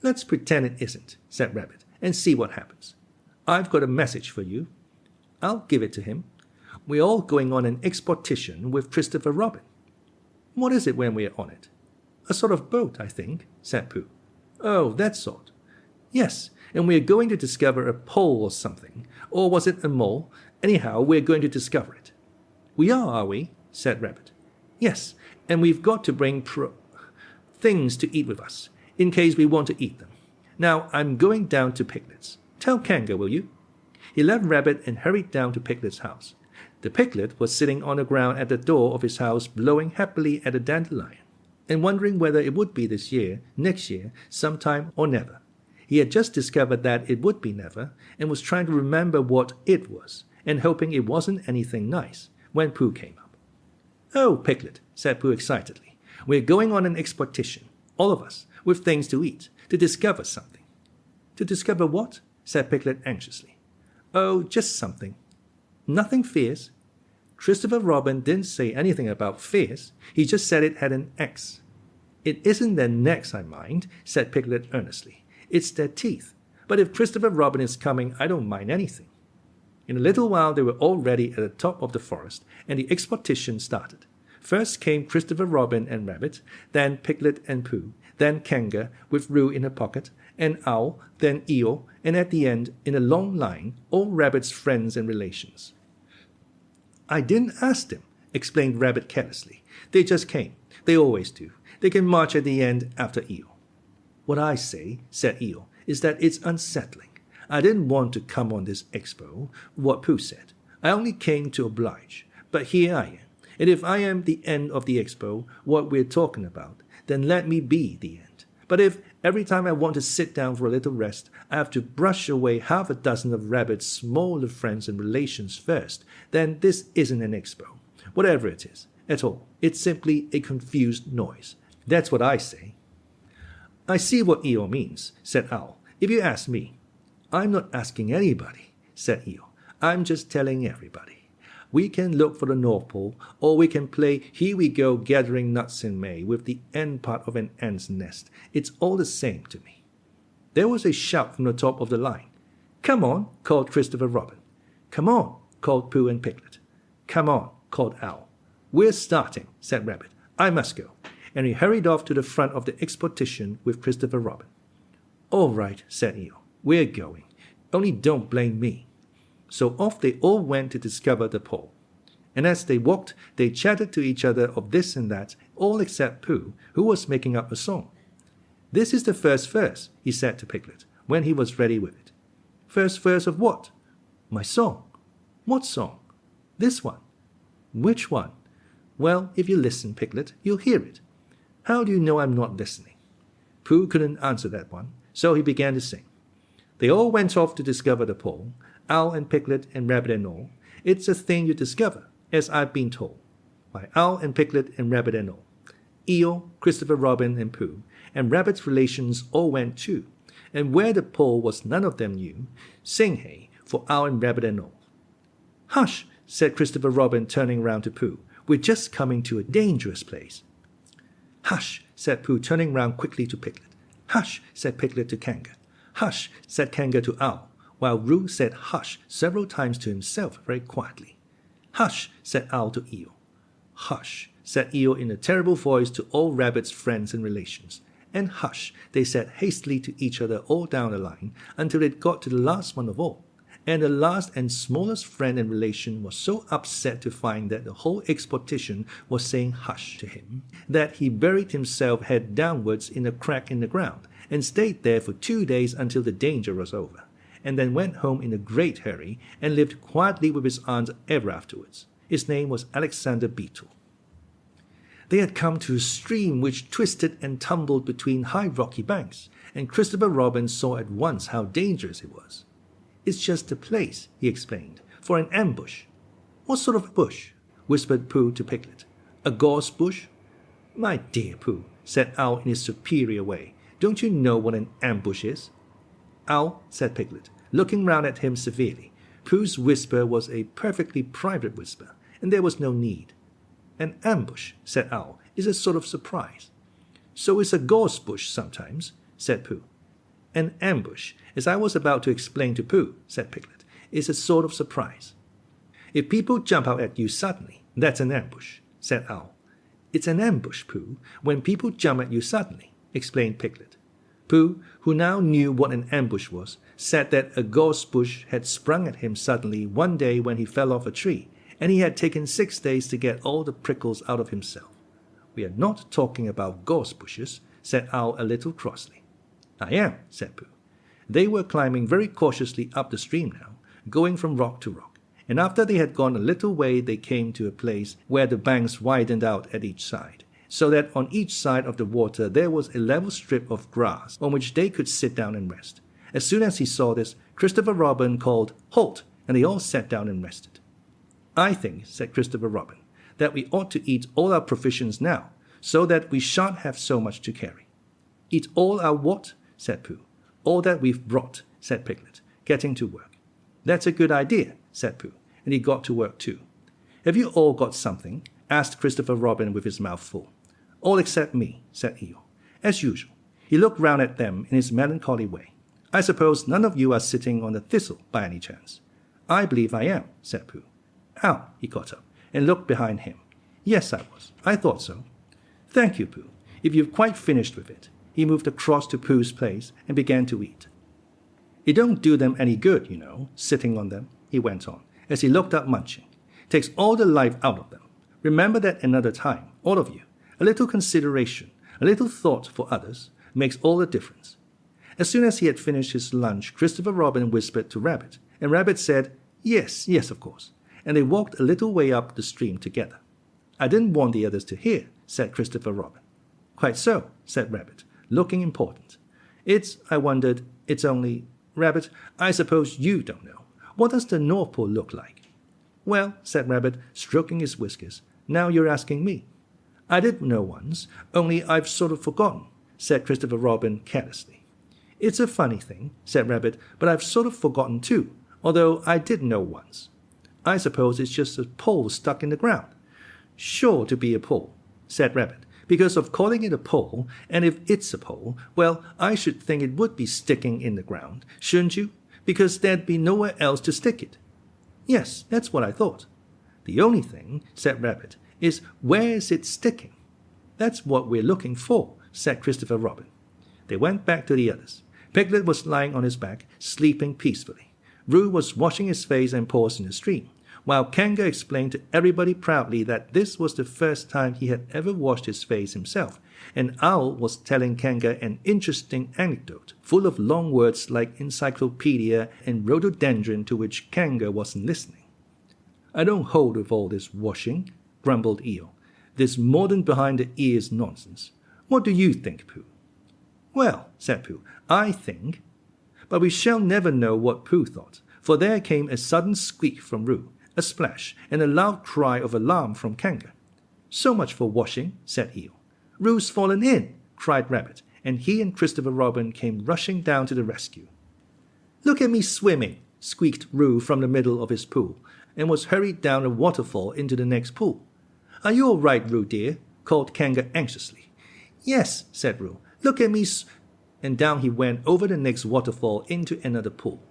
"Let's pretend it isn't," said Rabbit, "and see what happens. I've got a message for you." I'll give it to him. "We're all going on an expotition with Christopher Robin." "What is it when we're on it?" "A sort of boat, I think," said Pooh. "Oh, that sort." "Yes, and we're going to discover a pole or something. Or was it a mole? Anyhow, we're going to discover it." "We are we?" said Rabbit. "Yes, and we've got to bring things to eat with us, in case we want to eat them. Now, I'm going down to Piglet's. Tell Kanga, will you?" He left Rabbit and hurried down to Piglet's house. The Piglet was sitting on the ground at the door of his house, blowing happily at a dandelion, and wondering whether it would be this year, next year, sometime, or never. He had just discovered that it would be never, and was trying to remember what it was, and hoping it wasn't anything nice, when Pooh came up. "Oh, Piglet," said Pooh excitedly, "we're going on an expotition, all of us, with things to eat, to discover something." "To discover what?" said Piglet anxiously. "Oh, just something." "Nothing fierce?" "Christopher Robin didn't say anything about fierce. He just said it had an X." "It isn't their necks I mind," said Piglet earnestly. "It's their teeth. But if Christopher Robin is coming, I don't mind anything." In a little while they were all ready at the top of the forest, and the expotition started. First came Christopher Robin and Rabbit, then Piglet and Pooh, then Kanga, with Roo in her pocket, and Owl, then Eeyore, and at the end, in a long line, all Rabbit's friends and relations. "I didn't ask them," explained Rabbit carelessly. "They just came. They always do. They can march at the end after Eeyore." "What I say," said Eeyore, "is that it's unsettling. I didn't want to come on this expo, what Pooh said. I only came to oblige. But here I am. And if I am the end of the expo, what we're talking about, then let me be the end. But if every time I want to sit down for a little rest, I have to brush away half a dozen of Rabbit's smaller friends and relations first, then this isn't an expo, whatever it is, at all. It's simply a confused noise. That's what I say." "I see what Eeyore means," said Owl. "If you ask me." "I'm not asking anybody," said Eeyore. "I'm just telling everybody. We can look for the North Pole, or we can play Here We Go Gathering Nuts in May with the end part of an ant's nest. It's all the same to me." There was a shout from the top of the line. "Come on," called Christopher Robin. "Come on," called Pooh and Piglet. "Come on," called Owl. "We're starting," said Rabbit. "I must go." And he hurried off to the front of the expotition with Christopher Robin. "All right," said Eeyore. "We're going. Only don't blame me." So off they all went to discover the pole. And as they walked, they chatted to each other of this and that, all except Pooh, who was making up a song. "This is the first verse," he said to Piglet, when he was ready with it. "First verse of what?" "My song." "What song?" "This one." "Which one?" "Well, if you listen, Piglet, you'll hear it." "How do you know I'm not listening?" Pooh couldn't answer that one, so he began to sing. They all went off to discover the pole, Owl and Piglet and Rabbit and all. It's a thing you discover, as I've been told, by Owl and Piglet and Rabbit and all. Eeyore, Christopher Robin and Pooh, and Rabbit's relations all went too, and where the pole was none of them knew, sing hey for Owl and Rabbit and all. "Hush," said Christopher Robin, turning round to Pooh. "We're just coming to a dangerous place." "Hush," said Pooh, turning round quickly to Piglet. "Hush," said Piglet to Kanga. "Hush," said Kanga to Owl, while Roo said hush several times to himself very quietly. "Hush," said Owl to Eeyore. "Hush," said Eeyore in a terrible voice to all Rabbit's friends and relations. And hush, they said hastily to each other all down the line, until it got to the last one of all. And the last and smallest friend and relation was so upset to find that the whole expotition was saying hush to him, that he buried himself head downwards in a crack in the ground, and stayed there for 2 days until the danger was over, and then went home in a great hurry, and lived quietly with his aunt ever afterwards. His name was Alexander Beetle. They had come to a stream which twisted and tumbled between high rocky banks, and Christopher Robin saw at once how dangerous it was. "It's just a place," he explained, "for an ambush." "What sort of bush?" whispered Pooh to Piglet. "A gorse bush?" "My dear Pooh," said Owl in his superior way, "don't you know what an ambush is?" "Owl," said Piglet, looking round at him severely. Pooh's whisper was a perfectly private whisper, and there was no need. An ambush, said Owl, is a sort of surprise. So is a gorse bush sometimes, said Pooh. An ambush, as I was about to explain to Pooh, said Piglet, is a sort of surprise. If people jump out at you suddenly, that's an ambush, said Owl. It's an ambush, Pooh, when people jump at you suddenly, explained Piglet. Pooh, who now knew what an ambush was, said that a gorse bush had sprung at him suddenly one day when he fell off a tree, and he had taken 6 days to get all the prickles out of himself. We are not talking about gorse bushes, said Owl a little crossly. I am, said Pooh. They were climbing very cautiously up the stream now, going from rock to rock, and after they had gone a little way they came to a place where the banks widened out at each side, so that on each side of the water there was a level strip of grass on which they could sit down and rest. As soon as he saw this, Christopher Robin called, "Halt!" and they all sat down and rested. I think, said Christopher Robin, that we ought to eat all our provisions now, so that we shan't have so much to carry. Eat all our what? Said Pooh. All that we've brought, said Piglet, getting to work. That's a good idea, said Pooh, and he got to work too. Have you all got something? Asked Christopher Robin with his mouth full. All except me, said Eeyore. As usual. He looked round at them in his melancholy way. I suppose none of you are sitting on the thistle by any chance. I believe I am, said Pooh. Ow, he got up and looked behind him. Yes, I was. I thought so. Thank you, Pooh. If you've quite finished with it. He moved across to Pooh's place and began to eat. It don't do them any good, you know, sitting on them, he went on, as he looked up munching. Takes all the life out of them. Remember that another time, all of you. A little consideration, a little thought for others, makes all the difference. As soon as he had finished his lunch, Christopher Robin whispered to Rabbit, and Rabbit said, Yes, yes, of course, and they walked a little way up the stream together. I didn't want the others to hear, said Christopher Robin. Quite so, said Rabbit, looking important. I wondered, it's only, Rabbit, I suppose you don't know. What does the North Pole look like? Well, said Rabbit, stroking his whiskers, now you're asking me. I did know once, only I've sort of forgotten, said Christopher Robin carelessly. It's a funny thing, said Rabbit, but I've sort of forgotten too, although I did know once. I suppose it's just a pole stuck in the ground. Sure to be a pole, said Rabbit, because of calling it a pole, and if it's a pole, well, I should think it would be sticking in the ground, shouldn't you? Because there'd be nowhere else to stick it. Yes, that's what I thought. The only thing, said Rabbit, is where is it sticking? That's what we're looking for, said Christopher Robin. They went back to the others. Piglet was lying on his back, sleeping peacefully. Roo was washing his face and paws in the stream, while Kanga explained to everybody proudly that this was the first time he had ever washed his face himself, and Owl was telling Kanga an interesting anecdote, full of long words like encyclopedia and rhododendron to which Kanga wasn't listening. I don't hold with all this washing, grumbled Eeyore. This modern behind-the-ears nonsense. What do you think, Pooh? Well, said Pooh, I think. But we shall never know what Pooh thought, for there came a sudden squeak from Roo, a splash, and a loud cry of alarm from Kanga. So much for washing, said Eeyore. Roo's fallen in, cried Rabbit, and he and Christopher Robin came rushing down to the rescue. Look at me swimming, squeaked Roo from the middle of his pool, and was hurried down a waterfall into the next pool. Are you all right, Roo dear? Called Kanga anxiously. Yes, said Roo. Look at me and down he went over the next waterfall into another pool.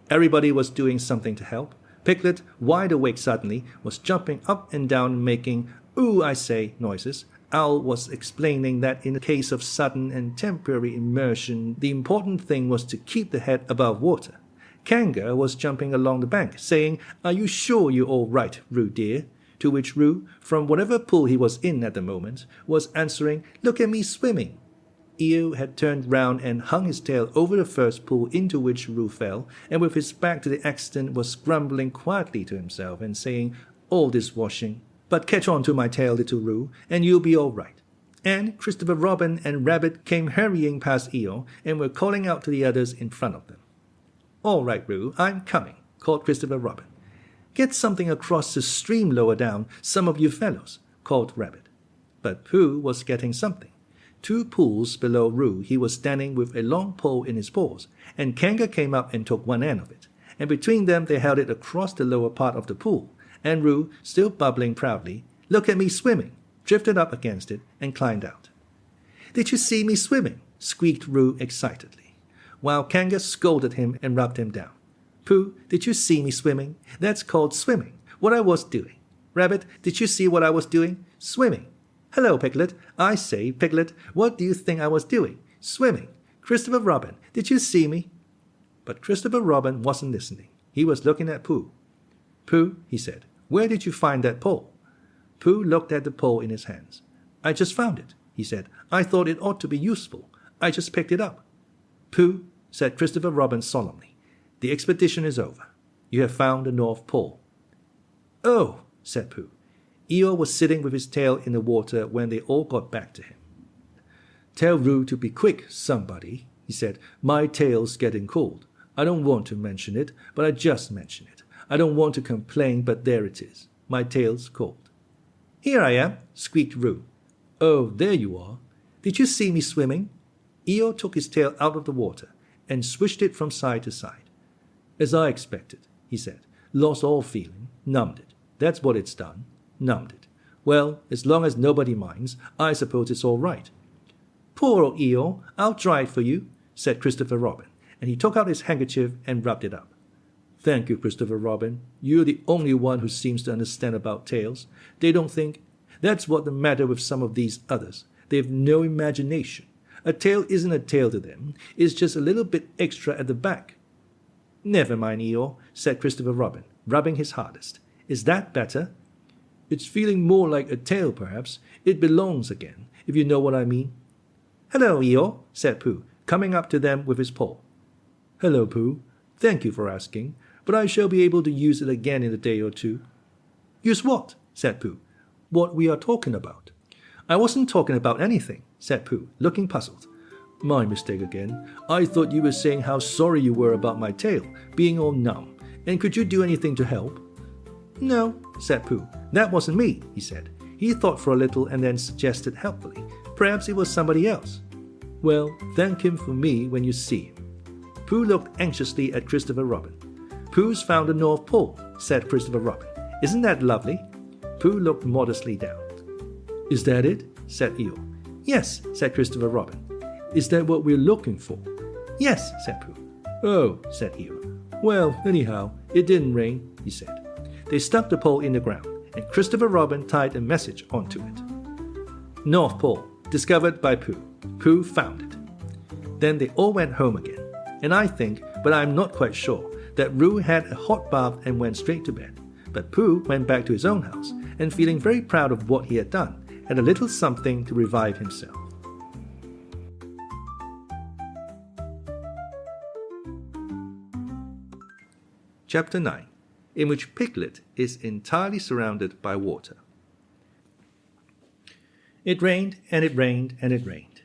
Everybody was doing something to help. Piglet, wide awake suddenly, was jumping up and down and making, ooh, I say, noises. Owl was explaining that in the case of sudden and temporary immersion, the important thing was to keep the head above water. Kanga was jumping along the bank, saying, Are you sure you're all right, Roo dear? To which Roo, from whatever pool he was in at the moment, was answering, Look at me swimming. Eeyore had turned round and hung his tail over the first pool into which Roo fell, and with his back to the accident was grumbling quietly to himself and saying, All this washing. But catch on to my tail, little Roo, and you'll be all right. And Christopher Robin and Rabbit came hurrying past Eeyore and were calling out to the others in front of them. All right, Roo, I'm coming, called Christopher Robin. Get something across the stream lower down, some of you fellows, called Rabbit. But Pooh was getting something. 2 pools below Roo, he was standing with a long pole in his paws, and Kanga came up and took one end of it, and between them they held it across the lower part of the pool, and Roo, still bubbling proudly, "Look at me swimming," drifted up against it and climbed out. "Did you see me swimming?" squeaked Roo excitedly, while Kanga scolded him and rubbed him down. "Pooh, did you see me swimming? That's called swimming, what I was doing. Rabbit, did you see what I was doing? Swimming. Hello, Piglet. I say, Piglet, what do you think I was doing? Swimming. Christopher Robin, did you see me?" But Christopher Robin wasn't listening. He was looking at Pooh. "Pooh," he said, "where did you find that pole?" Pooh looked at the pole in his hands. "I just found it," he said. "I thought it ought to be useful. I just picked it up." "Pooh," said Christopher Robin solemnly, "the expedition is over. You have found the North Pole." "Oh," said Pooh. Eeyore was sitting with his tail in the water when they all got back to him. "Tell Roo to be quick, somebody," he said. "My tail's getting cold. I don't want to mention it, but I just mention it. I don't want to complain, but there it is. My tail's cold." "Here I am," squeaked Roo. "Oh, there you are. Did you see me swimming?" Eeyore took his tail out of the water and swished it from side to side. "As I expected," he said. "Lost all feeling, numbed it. That's what it's done. Numbed it. Well, as long as nobody minds, I suppose it's all right." "Poor old Eeyore, I'll dry it for you," said Christopher Robin, and he took out his handkerchief and rubbed it up. "Thank you, Christopher Robin. You're the only one who seems to understand about tails. They don't think. That's what's the matter with some of these others. They've no imagination. A tail isn't a tail to them. It's just a little bit extra at the back." "Never mind, Eeyore," said Christopher Robin, rubbing his hardest. "Is that better?" "It's feeling more like a tail, perhaps. It belongs again, if you know what I mean." "Hello, Eeyore," said Pooh, coming up to them with his pole. "Hello, Pooh. Thank you for asking, but I shall be able to use it again in a day or two." "Use what?" said Pooh. "What we are talking about." "I wasn't talking about anything," said Pooh, looking puzzled. "My mistake again. I thought you were saying how sorry you were about my tail being all numb, and could you do anything to help?" "No," said Pooh. "That wasn't me," he said. He thought for a little and then suggested helpfully, "Perhaps it was somebody else." "Well, thank him for me when you see him." Pooh looked anxiously at Christopher Robin. "Pooh's found the North Pole," said Christopher Robin. "Isn't that lovely?" Pooh looked modestly down. "Is that it?" said Eeyore. "Yes," said Christopher Robin. "Is that what we're looking for?" "Yes," said Pooh. "Oh," said Eeyore. "Well, anyhow, it didn't rain," he said. They stuck the pole in the ground, and Christopher Robin tied a message onto it. "North Pole, discovered by Pooh. Pooh found it." Then they all went home again, and I think, but I'm not quite sure, that Roo had a hot bath and went straight to bed. But Pooh went back to his own house, and feeling very proud of what he had done, had a little something to revive himself. Chapter 9, in which Piglet is entirely surrounded by water. It rained, and it rained, and it rained.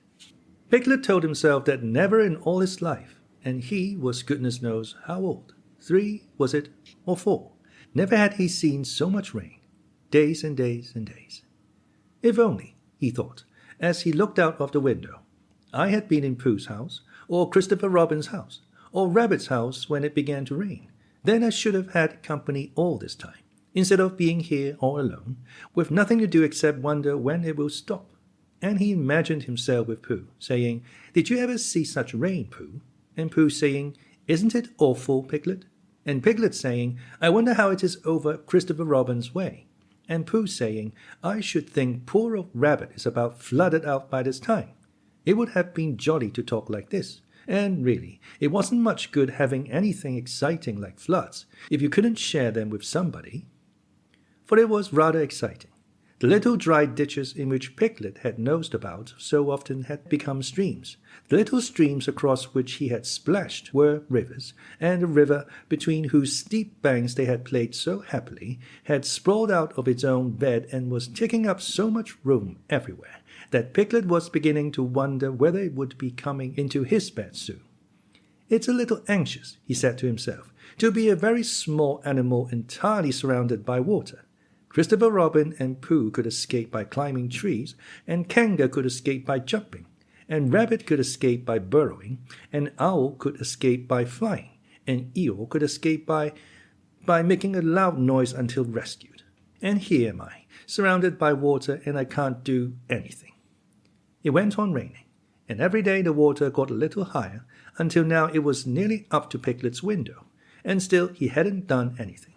Piglet told himself that never in all his life, and he was goodness knows how old, 3, was it, or 4, never had he seen so much rain. Days and days and days. If only, he thought, as he looked out of the window, I had been in Pooh's house, or Christopher Robin's house, or Rabbit's house when it began to rain, then I should have had company all this time, instead of being here all alone, with nothing to do except wonder when it will stop. And he imagined himself with Pooh, saying, "Did you ever see such rain, Pooh?" And Pooh saying, "Isn't it awful, Piglet?" And Piglet saying, "I wonder how it is over Christopher Robin's way." And Pooh saying, "I should think poor old Rabbit is about flooded out by this time." It would have been jolly to talk like this. And really, it wasn't much good having anything exciting like floods if you couldn't share them with somebody. For it was rather exciting. The little dry ditches in which Piglet had nosed about so often had become streams. The little streams across which he had splashed were rivers, and the river, between whose steep banks they had played so happily, had sprawled out of its own bed and was taking up so much room everywhere that Piglet was beginning to wonder whether it would be coming into his bed soon. "It's a little anxious," he said to himself, "to be a very small animal entirely surrounded by water. Christopher Robin and Pooh could escape by climbing trees, and Kanga could escape by jumping. and Rabbit could escape by burrowing, and Owl could escape by flying, and Eeyore could escape by making a loud noise until rescued. And here am I, surrounded by water, and I can't do anything. It went on raining, and every day the water got a little higher, until now it was nearly up to Piglet's window, and still he hadn't done anything.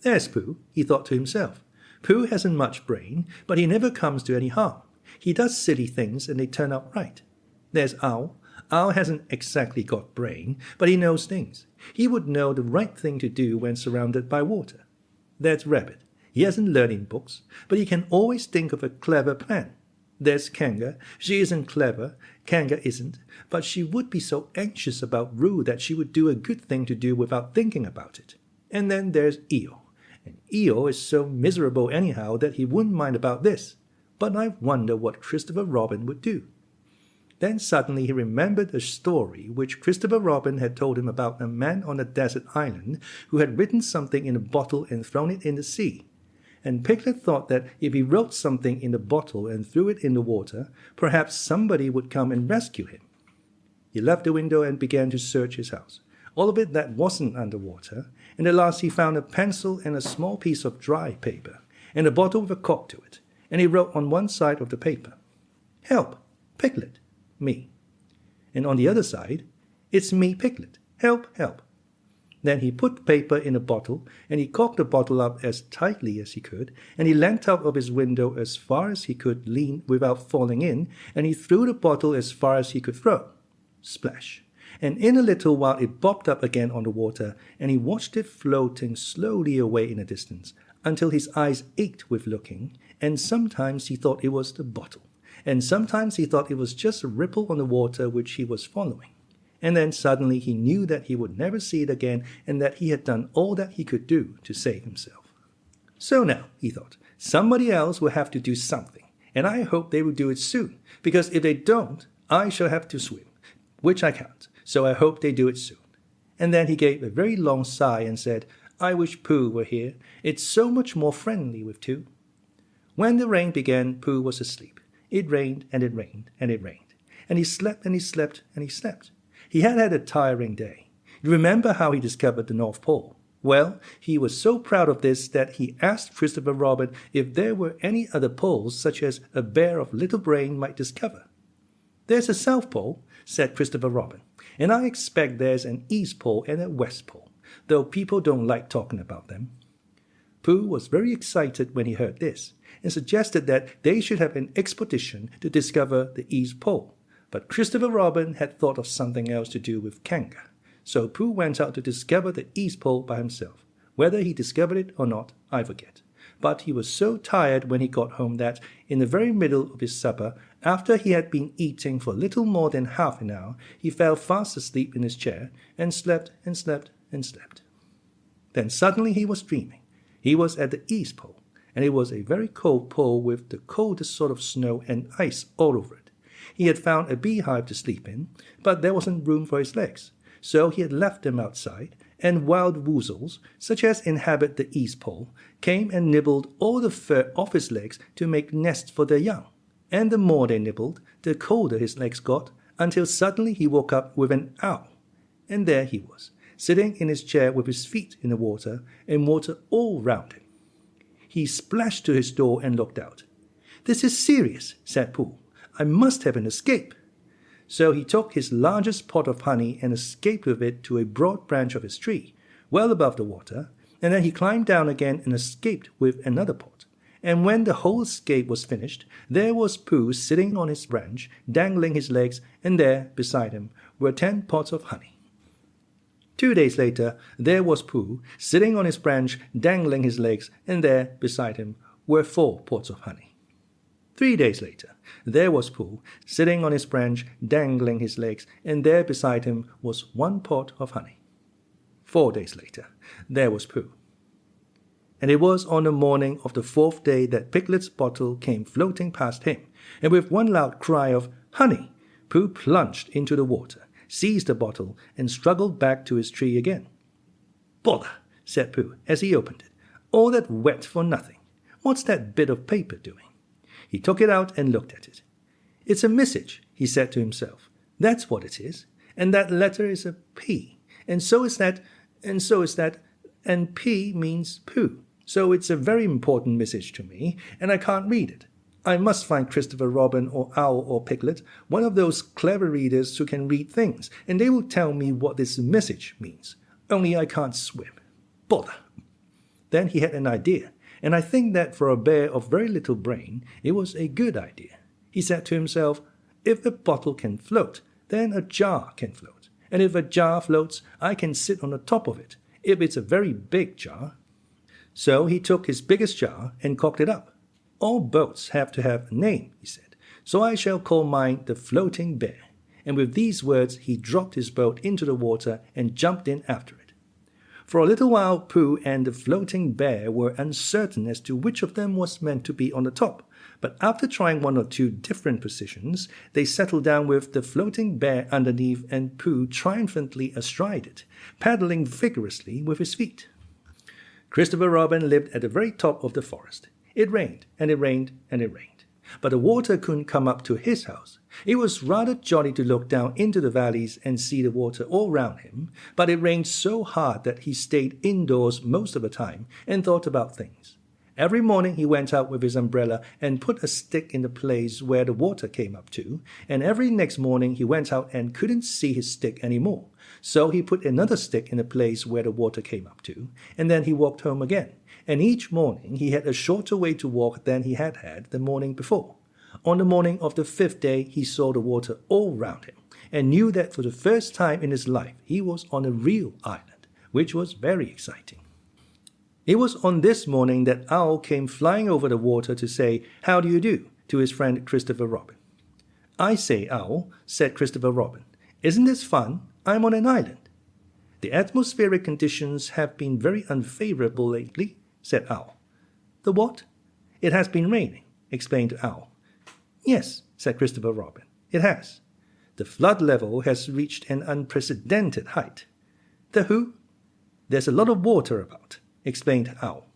There's Pooh, he thought to himself. Pooh hasn't much brain, but he never comes to any harm. He does silly things and they turn out right. There's Owl. Owl hasn't exactly got brain, but he knows things. He would know the right thing to do when surrounded by water. There's Rabbit. He hasn't learned in books, but he can always think of a clever plan. There's Kanga. She isn't clever. Kanga isn't, but she would be so anxious about Roo that she would do a good thing to do without thinking about it. And then there's Eeyore. And Eeyore is so miserable anyhow that he wouldn't mind about this. But I wonder what Christopher Robin would do. Then suddenly he remembered a story which Christopher Robin had told him about a man on a desert island who had written something in a bottle and thrown it in the sea. And Piglet thought that if he wrote something in the bottle and threw it in the water, perhaps somebody would come and rescue him. He left the window and began to search his house, all of it that wasn't underwater, and at last he found a pencil and a small piece of dry paper, and a bottle with a cork to it, and he wrote on one side of the paper, "Help, Piglet, me." And on the other side, "It's me, Piglet, help, help." Then he put paper in a bottle, and he corked the bottle up as tightly as he could, and he leant out of his window as far as he could lean without falling in, and he threw the bottle as far as he could throw. Splash! And in a little while it bobbed up again on the water, and he watched it floating slowly away in the distance, until his eyes ached with looking, and sometimes he thought it was the bottle, and sometimes he thought it was just a ripple on the water which he was following. And then suddenly he knew that he would never see it again, and that he had done all that he could do to save himself. So now, he thought, somebody else will have to do something, and I hope they will do it soon, because if they don't, I shall have to swim, which I can't, so I hope they do it soon. And then he gave a very long sigh and said, "I wish Pooh were here. It's so much more friendly with two." When the rain began, Pooh was asleep. It rained, and it rained, and it rained, and he slept, and he slept, and he slept. He had had a tiring day. You remember how he discovered the North Pole? Well, he was so proud of this that he asked Christopher Robin if there were any other poles such as a bear of little brain might discover. "There's a South Pole," said Christopher Robin, "and I expect there's an East Pole and a West Pole, though people don't like talking about them." Pooh was very excited when he heard this, and suggested that they should have an expedition to discover the East Pole. But Christopher Robin had thought of something else to do with Kanga, so Pooh went out to discover the East Pole by himself. Whether he discovered it or not, I forget. But he was so tired when he got home that, in the very middle of his supper, after he had been eating for little more than half an hour, he fell fast asleep in his chair, and slept and slept and slept. Then suddenly he was dreaming. He was at the East Pole, and it was a very cold pole with the coldest sort of snow and ice all over it. He had found a beehive to sleep in, but there wasn't room for his legs, so he had left them outside, and wild woozles, such as inhabit the East Pole, came and nibbled all the fur off his legs to make nests for their young, and the more they nibbled, the colder his legs got, until suddenly he woke up with an owl, and there he was, sitting in his chair with his feet in the water, and water all round him. He splashed to his door and looked out. "This is serious," said Pooh. "I must have an escape." So he took his largest pot of honey and escaped with it to a broad branch of his tree, well above the water, and then he climbed down again and escaped with another pot. And when the whole escape was finished, there was Pooh sitting on his branch, dangling his legs, and there, beside him, were 10 pots of honey. 2 days later, there was Pooh sitting on his branch, dangling his legs, and there, beside him, were 4 pots of honey. 3 days later, there was Pooh, sitting on his branch, dangling his legs, and there beside him was 1 pot of honey. 4 days later, there was Pooh. And it was on the morning of the 4th day that Piglet's bottle came floating past him, and with one loud cry of "Honey!" Pooh plunged into the water, seized the bottle, and struggled back to his tree again. "Bother!" said Pooh as he opened it. "All that wet for nothing. What's that bit of paper doing?" He took it out and looked at it. It's a message, he said to himself. That's what it is. And that letter is a P. And so is that, and so is that, and P means Pooh. So it's a very important message to me, and I can't read it. I must find Christopher Robin or Owl or Piglet, one of those clever readers who can read things, and they will tell me what this message means. Only I can't swim. Bother. Then he had an idea, and I think that for a bear of very little brain, it was a good idea. He said to himself, if a bottle can float, then a jar can float. And if a jar floats, I can sit on the top of it, if it's a very big jar. So he took his biggest jar and corked it up. All boats have to have a name, he said, so I shall call mine the Floating Bear. And with these words he dropped his boat into the water and jumped in after it. For a little while Pooh and the Floating Bear were uncertain as to which of them was meant to be on the top, but after trying one or two different positions, they settled down with the Floating Bear underneath and Pooh triumphantly astride it, paddling vigorously with his feet. Christopher Robin lived at the very top of the forest. It rained, and it rained, and it rained. But the water couldn't come up to his house. It was rather jolly to look down into the valleys and see the water all round him, but it rained so hard that he stayed indoors most of the time and thought about things. Every morning he went out with his umbrella and put a stick in the place where the water came up to, and every next morning he went out and couldn't see his stick any more. So he put another stick in the place where the water came up to, and then he walked home again. And each morning he had a shorter way to walk than he had had the morning before. On the morning of the fifth day he saw the water all round him, and knew that for the first time in his life he was on a real island, which was very exciting. It was on this morning that Owl came flying over the water to say, "How do you do?" to his friend Christopher Robin. "I say, Owl," said Christopher Robin, "isn't this fun? I'm on an island." "The atmospheric conditions have been very unfavorable lately," said Owl. "The what?" "It has been raining," explained Owl. "Yes," said Christopher Robin, "it has. The flood level has reached an unprecedented height." "The who?" "There's a lot of water about," explained Owl.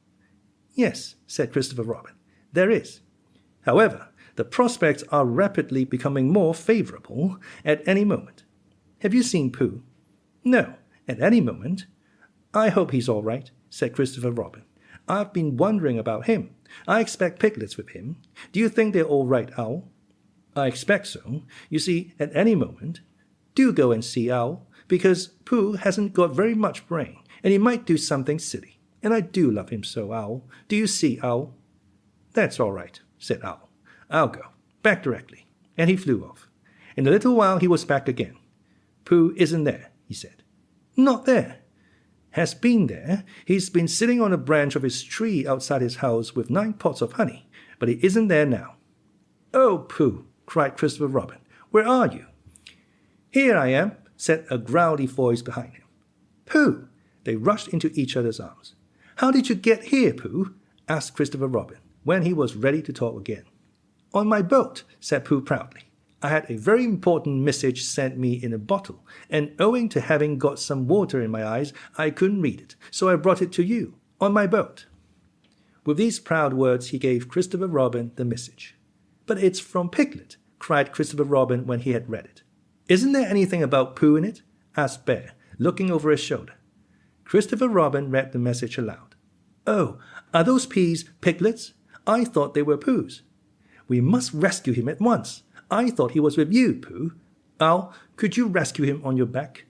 "Yes," said Christopher Robin, "there is. However, the prospects are rapidly becoming more favorable at any moment. Have you seen Pooh?" "No, at any moment." "I hope he's all right," said Christopher Robin. "I've been wondering about him. I expect piglets with him. Do you think they're all right, Owl?" "I expect so. You see, at any moment. Do go and see, Owl, because Pooh hasn't got very much brain, and he might do something silly. And I do love him so, Owl. Do you see, Owl?" "That's all right," said Owl. "I'll go. Back directly." And he flew off. In a little while he was back again. "Pooh isn't there," he said. "Not there?" "Has been there. He's been sitting on a branch of his tree outside his house with 9 pots of honey, but he isn't there now." "Oh, Pooh!" cried Christopher Robin. "Where are you?" "Here I am," said a growly voice behind him. "Pooh!" They rushed into each other's arms. "How did you get here, Pooh?" asked Christopher Robin, when he was ready to talk again. "On my boat," said Pooh proudly. "I had a very important message sent me in a bottle, and owing to having got some water in my eyes, I couldn't read it, so I brought it to you, on my boat." With these proud words he gave Christopher Robin the message. "But it's from Piglet," cried Christopher Robin when he had read it. "Isn't there anything about Pooh in it?" asked Bear, looking over his shoulder. Christopher Robin read the message aloud. "Oh, are those P's piglets? I thought they were Poohs. We must rescue him at once. I thought he was with you, Pooh. Owl, could you rescue him on your back?"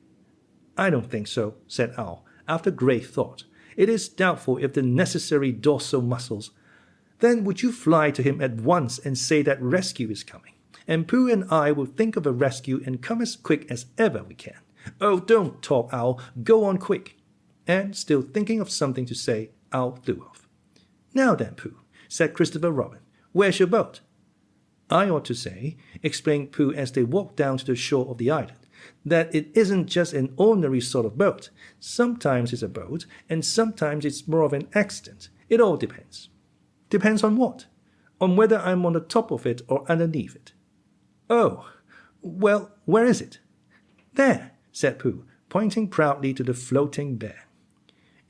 "I don't think so," said Owl, after grave thought. "It is doubtful if the necessary dorsal muscles—" "Then would you fly to him at once and say that rescue is coming? And Pooh and I will think of a rescue and come as quick as ever we can." "Oh, don't talk, Owl. Go on quick." And, still thinking of something to say, Owl flew off. "Now then, Pooh," said Christopher Robin, "where's your boat?" "I ought to say," explained Pooh as they walked down to the shore of the island, "that it isn't just an ordinary sort of boat. Sometimes it's a boat, and sometimes it's more of an accident. It all depends." "Depends on what?" "On whether I'm on the top of it or underneath it." "Oh, well, where is it?" "There," said Pooh, pointing proudly to the Floating Bear.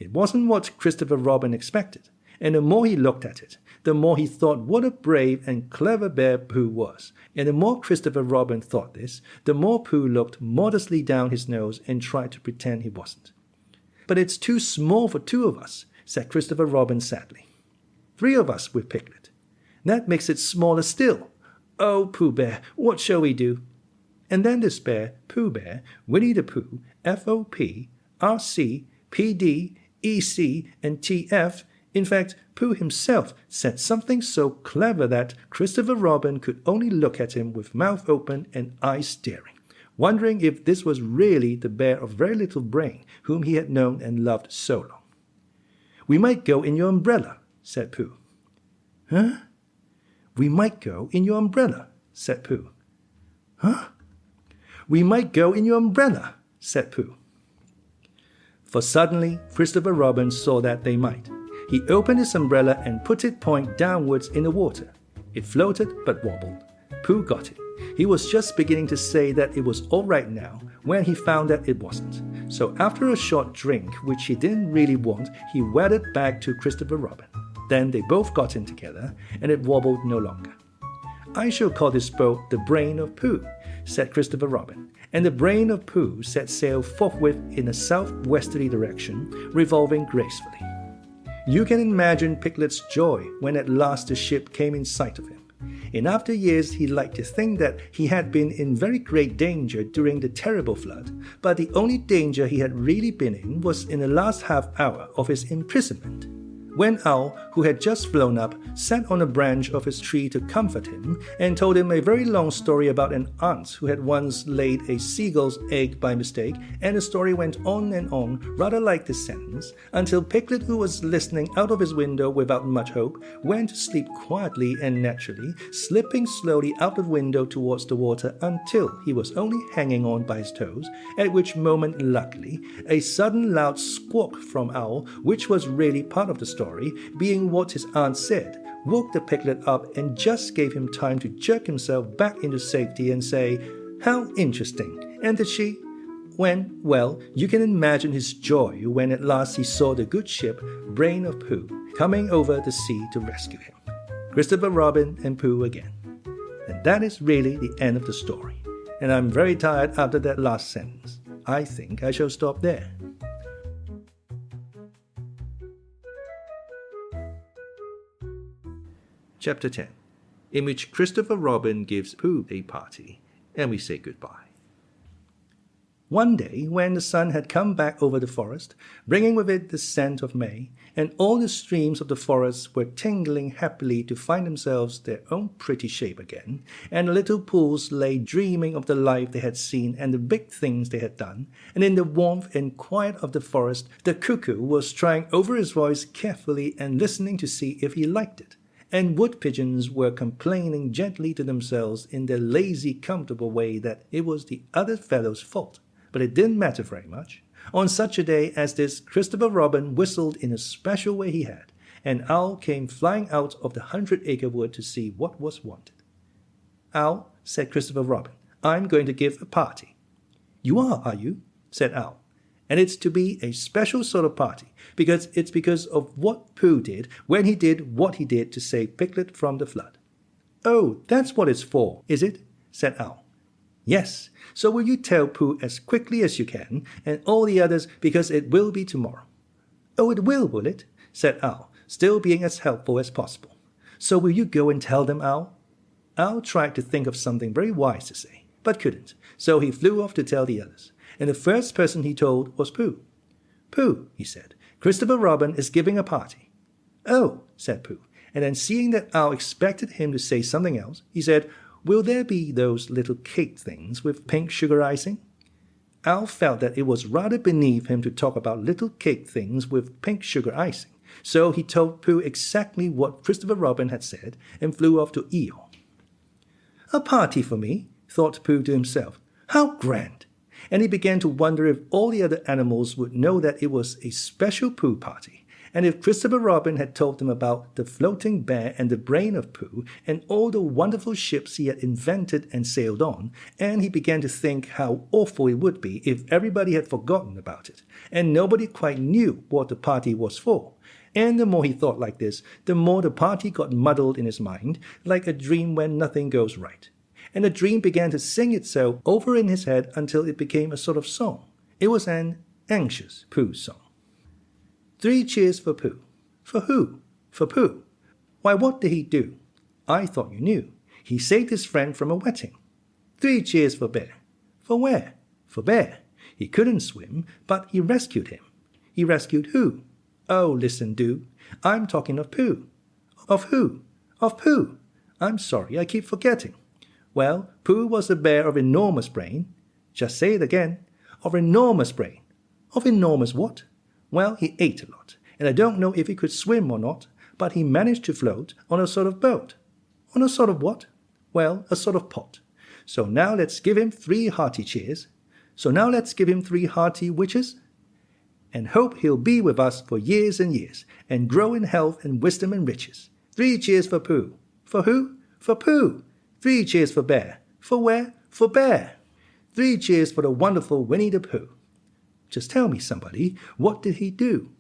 It wasn't what Christopher Robin expected, and the more he looked at it, the more he thought what a brave and clever bear Pooh was. And the more Christopher Robin thought this, the more Pooh looked modestly down his nose and tried to pretend he wasn't. "But it's too small for 2 of us," said Christopher Robin sadly. "3 of us with Piglet. That makes it smaller still. Oh, Pooh Bear, what shall we do?" And then this bear, Pooh Bear, Winnie-the-Pooh, FOP, RC, PD, EC, and TF, in fact, Pooh himself said something so clever that Christopher Robin could only look at him with mouth open and eyes staring, wondering if this was really the bear of very little brain whom he had known and loved so long. "We might go in your umbrella," said Pooh. "Huh?" "We might go in your umbrella," said Pooh. "Huh?" "We might go in your umbrella," said Pooh. For suddenly, Christopher Robin saw that they might. He opened his umbrella and put it point downwards in the water. It floated but wobbled. Pooh got it. He was just beginning to say that it was all right now when he found that it wasn't. So after a short drink, which he didn't really want, he waded back to Christopher Robin. Then they both got in together, and it wobbled no longer. "I shall call this boat the Brain of Pooh," said Christopher Robin, and the Brain of Pooh set sail forthwith in a southwesterly direction, revolving gracefully. You can imagine Piglet's joy when at last the ship came in sight of him. In after years he liked to think that he had been in very great danger during the terrible flood, but the only danger he had really been in was in the last half hour of his imprisonment, when Owl, who had just flown up, sat on a branch of his tree to comfort him and told him a very long story about an aunt who had once laid a seagull's egg by mistake, and the story went on and on, rather like this sentence, until Piglet, who was listening out of his window without much hope, went to sleep quietly and naturally, slipping slowly out of the window towards the water until he was only hanging on by his toes, at which moment, luckily, a sudden loud squawk from Owl, which was really part of the story, being what his aunt said, woke the Piglet up and just gave him time to jerk himself back into safety and say, "How interesting, and did she?" Well, you can imagine his joy when at last he saw the good ship, Brain of Pooh, coming over the sea to rescue him. Christopher Robin and Pooh again. And that is really the end of the story. And I'm very tired after that last sentence. I think I shall stop there. Chapter 10, in which Christopher Robin gives Pooh a party, and we say goodbye. One day, when the sun had come back over the forest, bringing with it the scent of May, and all the streams of the forest were tingling happily to find themselves their own pretty shape again, and the little pools lay dreaming of the life they had seen and the big things they had done, and in the warmth and quiet of the forest, the cuckoo was trying over his voice carefully and listening to see if he liked it, and wood pigeons were complaining gently to themselves in their lazy, comfortable way that it was the other fellow's fault. But it didn't matter very much. On such a day as this, Christopher Robin whistled in a special way he had, and Owl came flying out of the 100-acre wood to see what was wanted. "Owl," said Christopher Robin, "I'm going to give a party." "You are you?" said Owl. "And it's to be a special sort of party, because it's because of what Pooh did when he did what he did to save Piglet from the flood." "Oh, that's what it's for, is it?" said Owl. "Yes, so will you tell Pooh as quickly as you can, and all the others, because it will be tomorrow." "Oh, it will it?" said Owl, still being as helpful as possible. "So will you go and tell them, Owl?" Owl tried to think of something very wise to say, but couldn't, so he flew off to tell the others, and the first person he told was Pooh. "Pooh," he said, "Christopher Robin is giving a party." "Oh," said Pooh, and then seeing that Owl expected him to say something else, he said, "Will there be those little cake things with pink sugar icing?" Owl felt that it was rather beneath him to talk about little cake things with pink sugar icing, so he told Pooh exactly what Christopher Robin had said and flew off to Eeyore. "A party for me," thought Pooh to himself. "How grand!" And he began to wonder if all the other animals would know that it was a special Pooh party, and if Christopher Robin had told them about the floating bear and the brain of Pooh and all the wonderful ships he had invented and sailed on, and he began to think how awful it would be if everybody had forgotten about it, and nobody quite knew what the party was for, And the more he thought like this, the more the party got muddled in his mind, like a dream when nothing goes right. And the dream began to sing itself over in his head until it became a sort of song. It was an anxious Pooh song. 3 cheers for Pooh. For who? For Pooh. Why, what did he do? I thought you knew. He saved his friend from a wetting. 3 cheers for Bear. For where? For Bear. He couldn't swim, but he rescued him. He rescued who? Oh, listen, do. I'm talking of Pooh. Of who? Of Pooh. I'm sorry, I keep forgetting. Well, Pooh was a bear of enormous brain. Just say it again. Of enormous brain. Of enormous what? Well, he ate a lot, and I don't know if he could swim or not, but he managed to float on a sort of boat. On a sort of what? Well, a sort of pot. So now let's give him 3 hearty cheers. So now let's give him 3 hearty wishes. And hope he'll be with us for years and years, and grow in health and wisdom and riches. 3 cheers for Pooh. For who? For Pooh. 3 cheers for Bear. For where? For Bear. 3 cheers for the wonderful Winnie-the-Pooh. Just tell me, somebody, what did he do?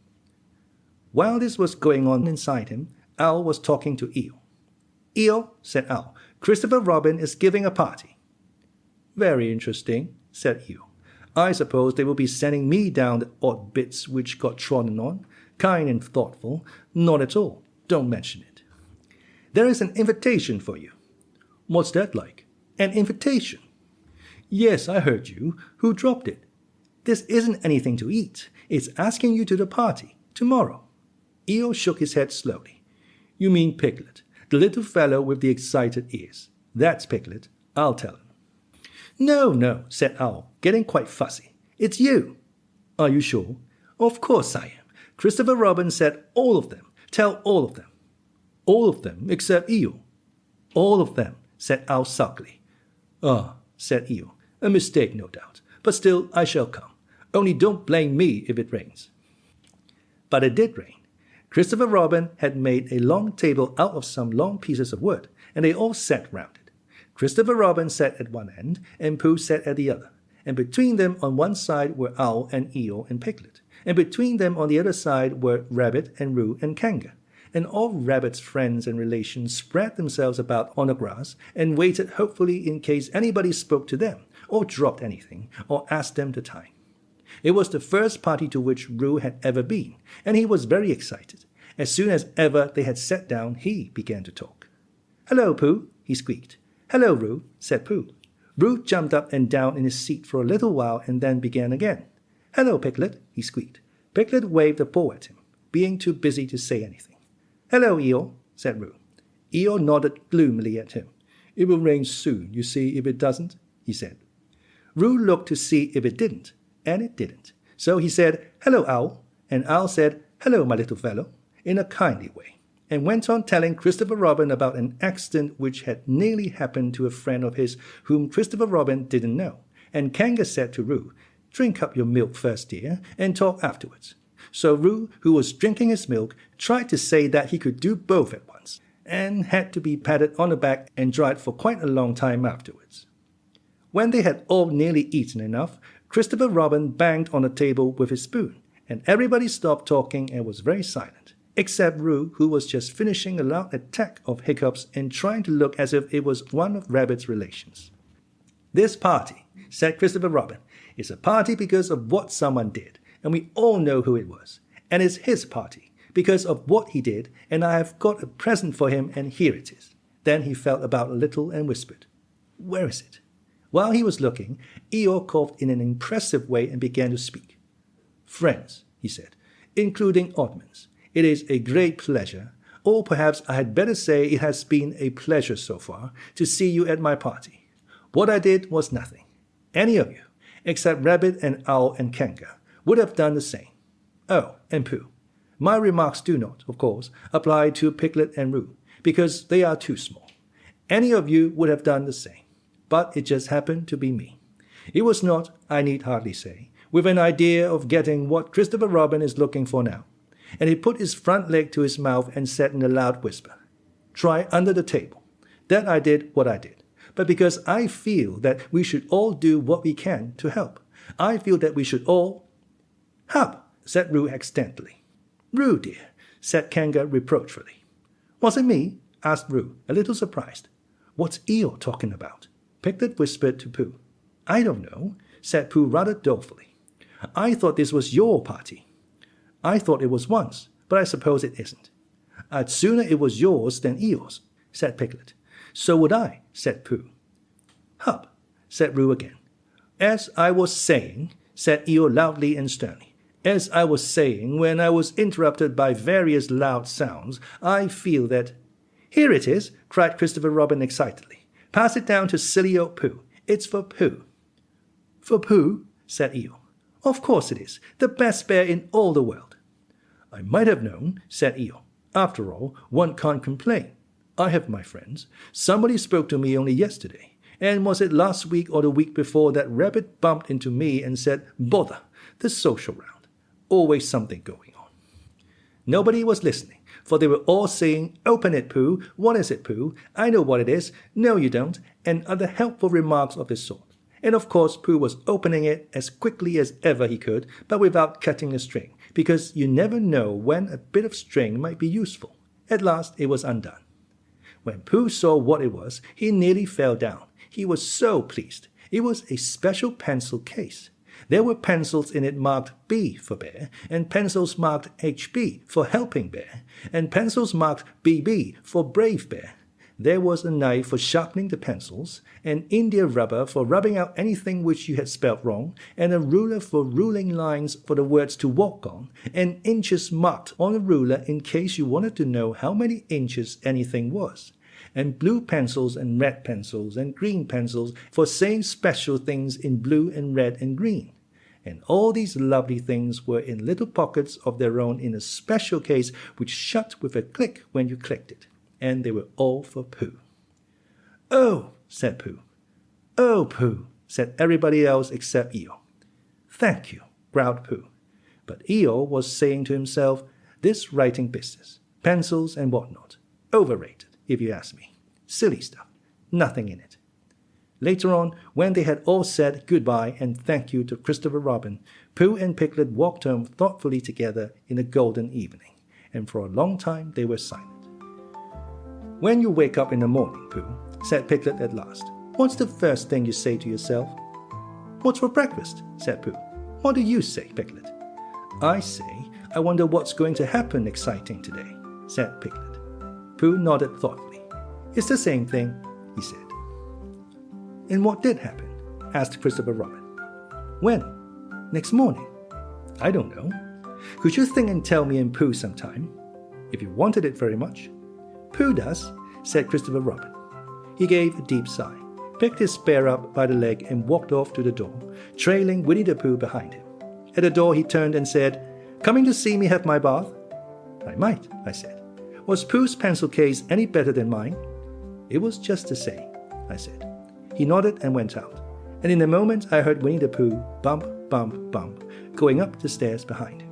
While this was going on inside him, Owl was talking to Eeyore. Eeyore, said Owl, Christopher Robin is giving a party. Very interesting, said Eeyore. I suppose they will be sending me down the odd bits which got trodden on. Kind and thoughtful. Not at all. Don't mention it. There is an invitation for you. What's that like? An invitation? Yes, I heard you. Who dropped it? This isn't anything to eat. It's asking you to the party, tomorrow. Eeyore shook his head slowly. You mean Piglet, the little fellow with the excited ears. That's Piglet. I'll tell him. No, said Owl, getting quite fussy. It's you. Are you sure? Of course I am. Christopher Robin said all of them. Tell all of them. All of them, except Eeyore. All of them, said Owl sulkily. Ah, said Eeyore, a mistake no doubt. But still I shall come. Only don't blame me if it rains. But it did rain. Christopher Robin had made a long table out of some long pieces of wood, and they all sat round it. Christopher Robin sat at one end, and Pooh sat at the other, and between them on one side were Owl and Eeyore and Piglet, and between them on the other side were Rabbit and Roo and Kanga, and all Rabbit's friends and relations spread themselves about on the grass and waited hopefully in case anybody spoke to them, or dropped anything, or asked them the time. It was the first party to which Roo had ever been, and he was very excited. As soon as ever they had sat down, he began to talk. Hello, Pooh, he squeaked. Hello, Roo, said Pooh. Roo jumped up and down in his seat for a little while and then began again. Hello, Piglet, he squeaked. Piglet waved a paw at him, being too busy to say anything. Hello, Eeyore, said Roo. Eeyore nodded gloomily at him. It will rain soon, you see, if it doesn't, he said. Roo looked to see if it didn't, and it didn't. So he said, Hello, Owl, and Owl said, Hello, my little fellow, in a kindly way, and went on telling Christopher Robin about an accident which had nearly happened to a friend of his whom Christopher Robin didn't know. And Kanga said to Roo, Drink up your milk first, dear, and talk afterwards. So Roo, who was drinking his milk, tried to say that he could do both at once, and had to be patted on the back and dried for quite a long time afterwards. When they had all nearly eaten enough, Christopher Robin banged on the table with his spoon, and everybody stopped talking and was very silent, except Roo, who was just finishing a loud attack of hiccups and trying to look as if it was one of Rabbit's relations. This party, said Christopher Robin, is a party because of what someone did, and we all know who it was. And it's his party, because of what he did, and I have got a present for him, and here it is. Then he felt about a little and whispered, Where is it? While he was looking, Eeyore coughed in an impressive way and began to speak. Friends, he said, including Oddmans, it is a great pleasure, or perhaps I had better say it has been a pleasure so far, to see you at my party. What I did was nothing. Any of you, except Rabbit and Owl and Kanga, would have done the same. Oh, and Pooh. My remarks do not, of course, apply to Piglet and Roo, because they are too small. Any of you would have done the same, but it just happened to be me. It was not, I need hardly say, with an idea of getting what Christopher Robin is looking for now. And he put his front leg to his mouth and said in a loud whisper, Try under the table. That I did what I did, but because I feel that we should all do what we can to help. I feel that we should all... Help, said Roo accidentally. Roo, dear, said Kanga reproachfully. Was it me? Asked Roo, a little surprised. What's Eeyore talking about? Piglet whispered to Pooh. I don't know, said Pooh rather dolefully. I thought this was your party. I thought it was once, but I suppose it isn't. I'd sooner it was yours than Eeyore's, said Piglet. So would I, said Pooh. Hup, said Roo again. As I was saying, said Eeyore loudly and sternly, as I was saying when I was interrupted by various loud sounds, I feel that... Here it is, cried Christopher Robin excitedly. Pass it down to silly old Pooh. It's for Pooh. For Pooh? Said Eeyore. Of course it is, the best bear in all the world. I might have known, said Eeyore. After all, one can't complain. I have my friends. Somebody spoke to me only yesterday. And was it last week or the week before that Rabbit bumped into me and said, bother, the social round. Always something going on. Nobody was listening, for they were all saying, open it, Pooh, what is it, Pooh, I know what it is, no you don't, and other helpful remarks of this sort. And of course Pooh was opening it as quickly as ever he could, but without cutting a string, because you never know when a bit of string might be useful. At last it was undone. When Pooh saw what it was, he nearly fell down. He was so pleased. It was a special pencil case. There were pencils in it marked B for bear, and pencils marked HB for helping bear, and pencils marked BB for brave bear. There was a knife for sharpening the pencils, an India rubber for rubbing out anything which you had spelt wrong, and a ruler for ruling lines for the words to walk on, and inches marked on a ruler in case you wanted to know how many inches anything was, and blue pencils and red pencils and green pencils for saying special things in blue and red and green. And all these lovely things were in little pockets of their own in a special case which shut with a click when you clicked it. And they were all for Pooh. Oh, said Pooh. Oh, Pooh, said everybody else except Eeyore. Thank you, growled Pooh. But Eeyore was saying to himself, this writing business, pencils and whatnot, overrated, if you ask me. Silly stuff, nothing in it. Later on, when they had all said goodbye and thank you to Christopher Robin, Pooh and Piglet walked home thoughtfully together in a golden evening, and for a long time they were silent. When you wake up in the morning, Pooh, said Piglet at last, what's the first thing you say to yourself? What's for breakfast? Said Pooh. What do you say, Piglet? I say, I wonder what's going to happen exciting today, said Piglet. Pooh nodded thoughtfully. It's the same thing, he said. And what did happen? Asked Christopher Robin. When? Next morning? I don't know. Could you think and tell me and Pooh sometime? If you wanted it very much. Pooh does, said Christopher Robin. He gave a deep sigh, picked his bear up by the leg and walked off to the door, trailing Winnie-the-Pooh behind him. At the door he turned and said, coming to see me have my bath? I might, I said. Was Pooh's pencil case any better than mine? It was just the same, I said. He nodded and went out, and in a moment I heard Winnie-the-Pooh bump, bump, bump, going up the stairs behind him.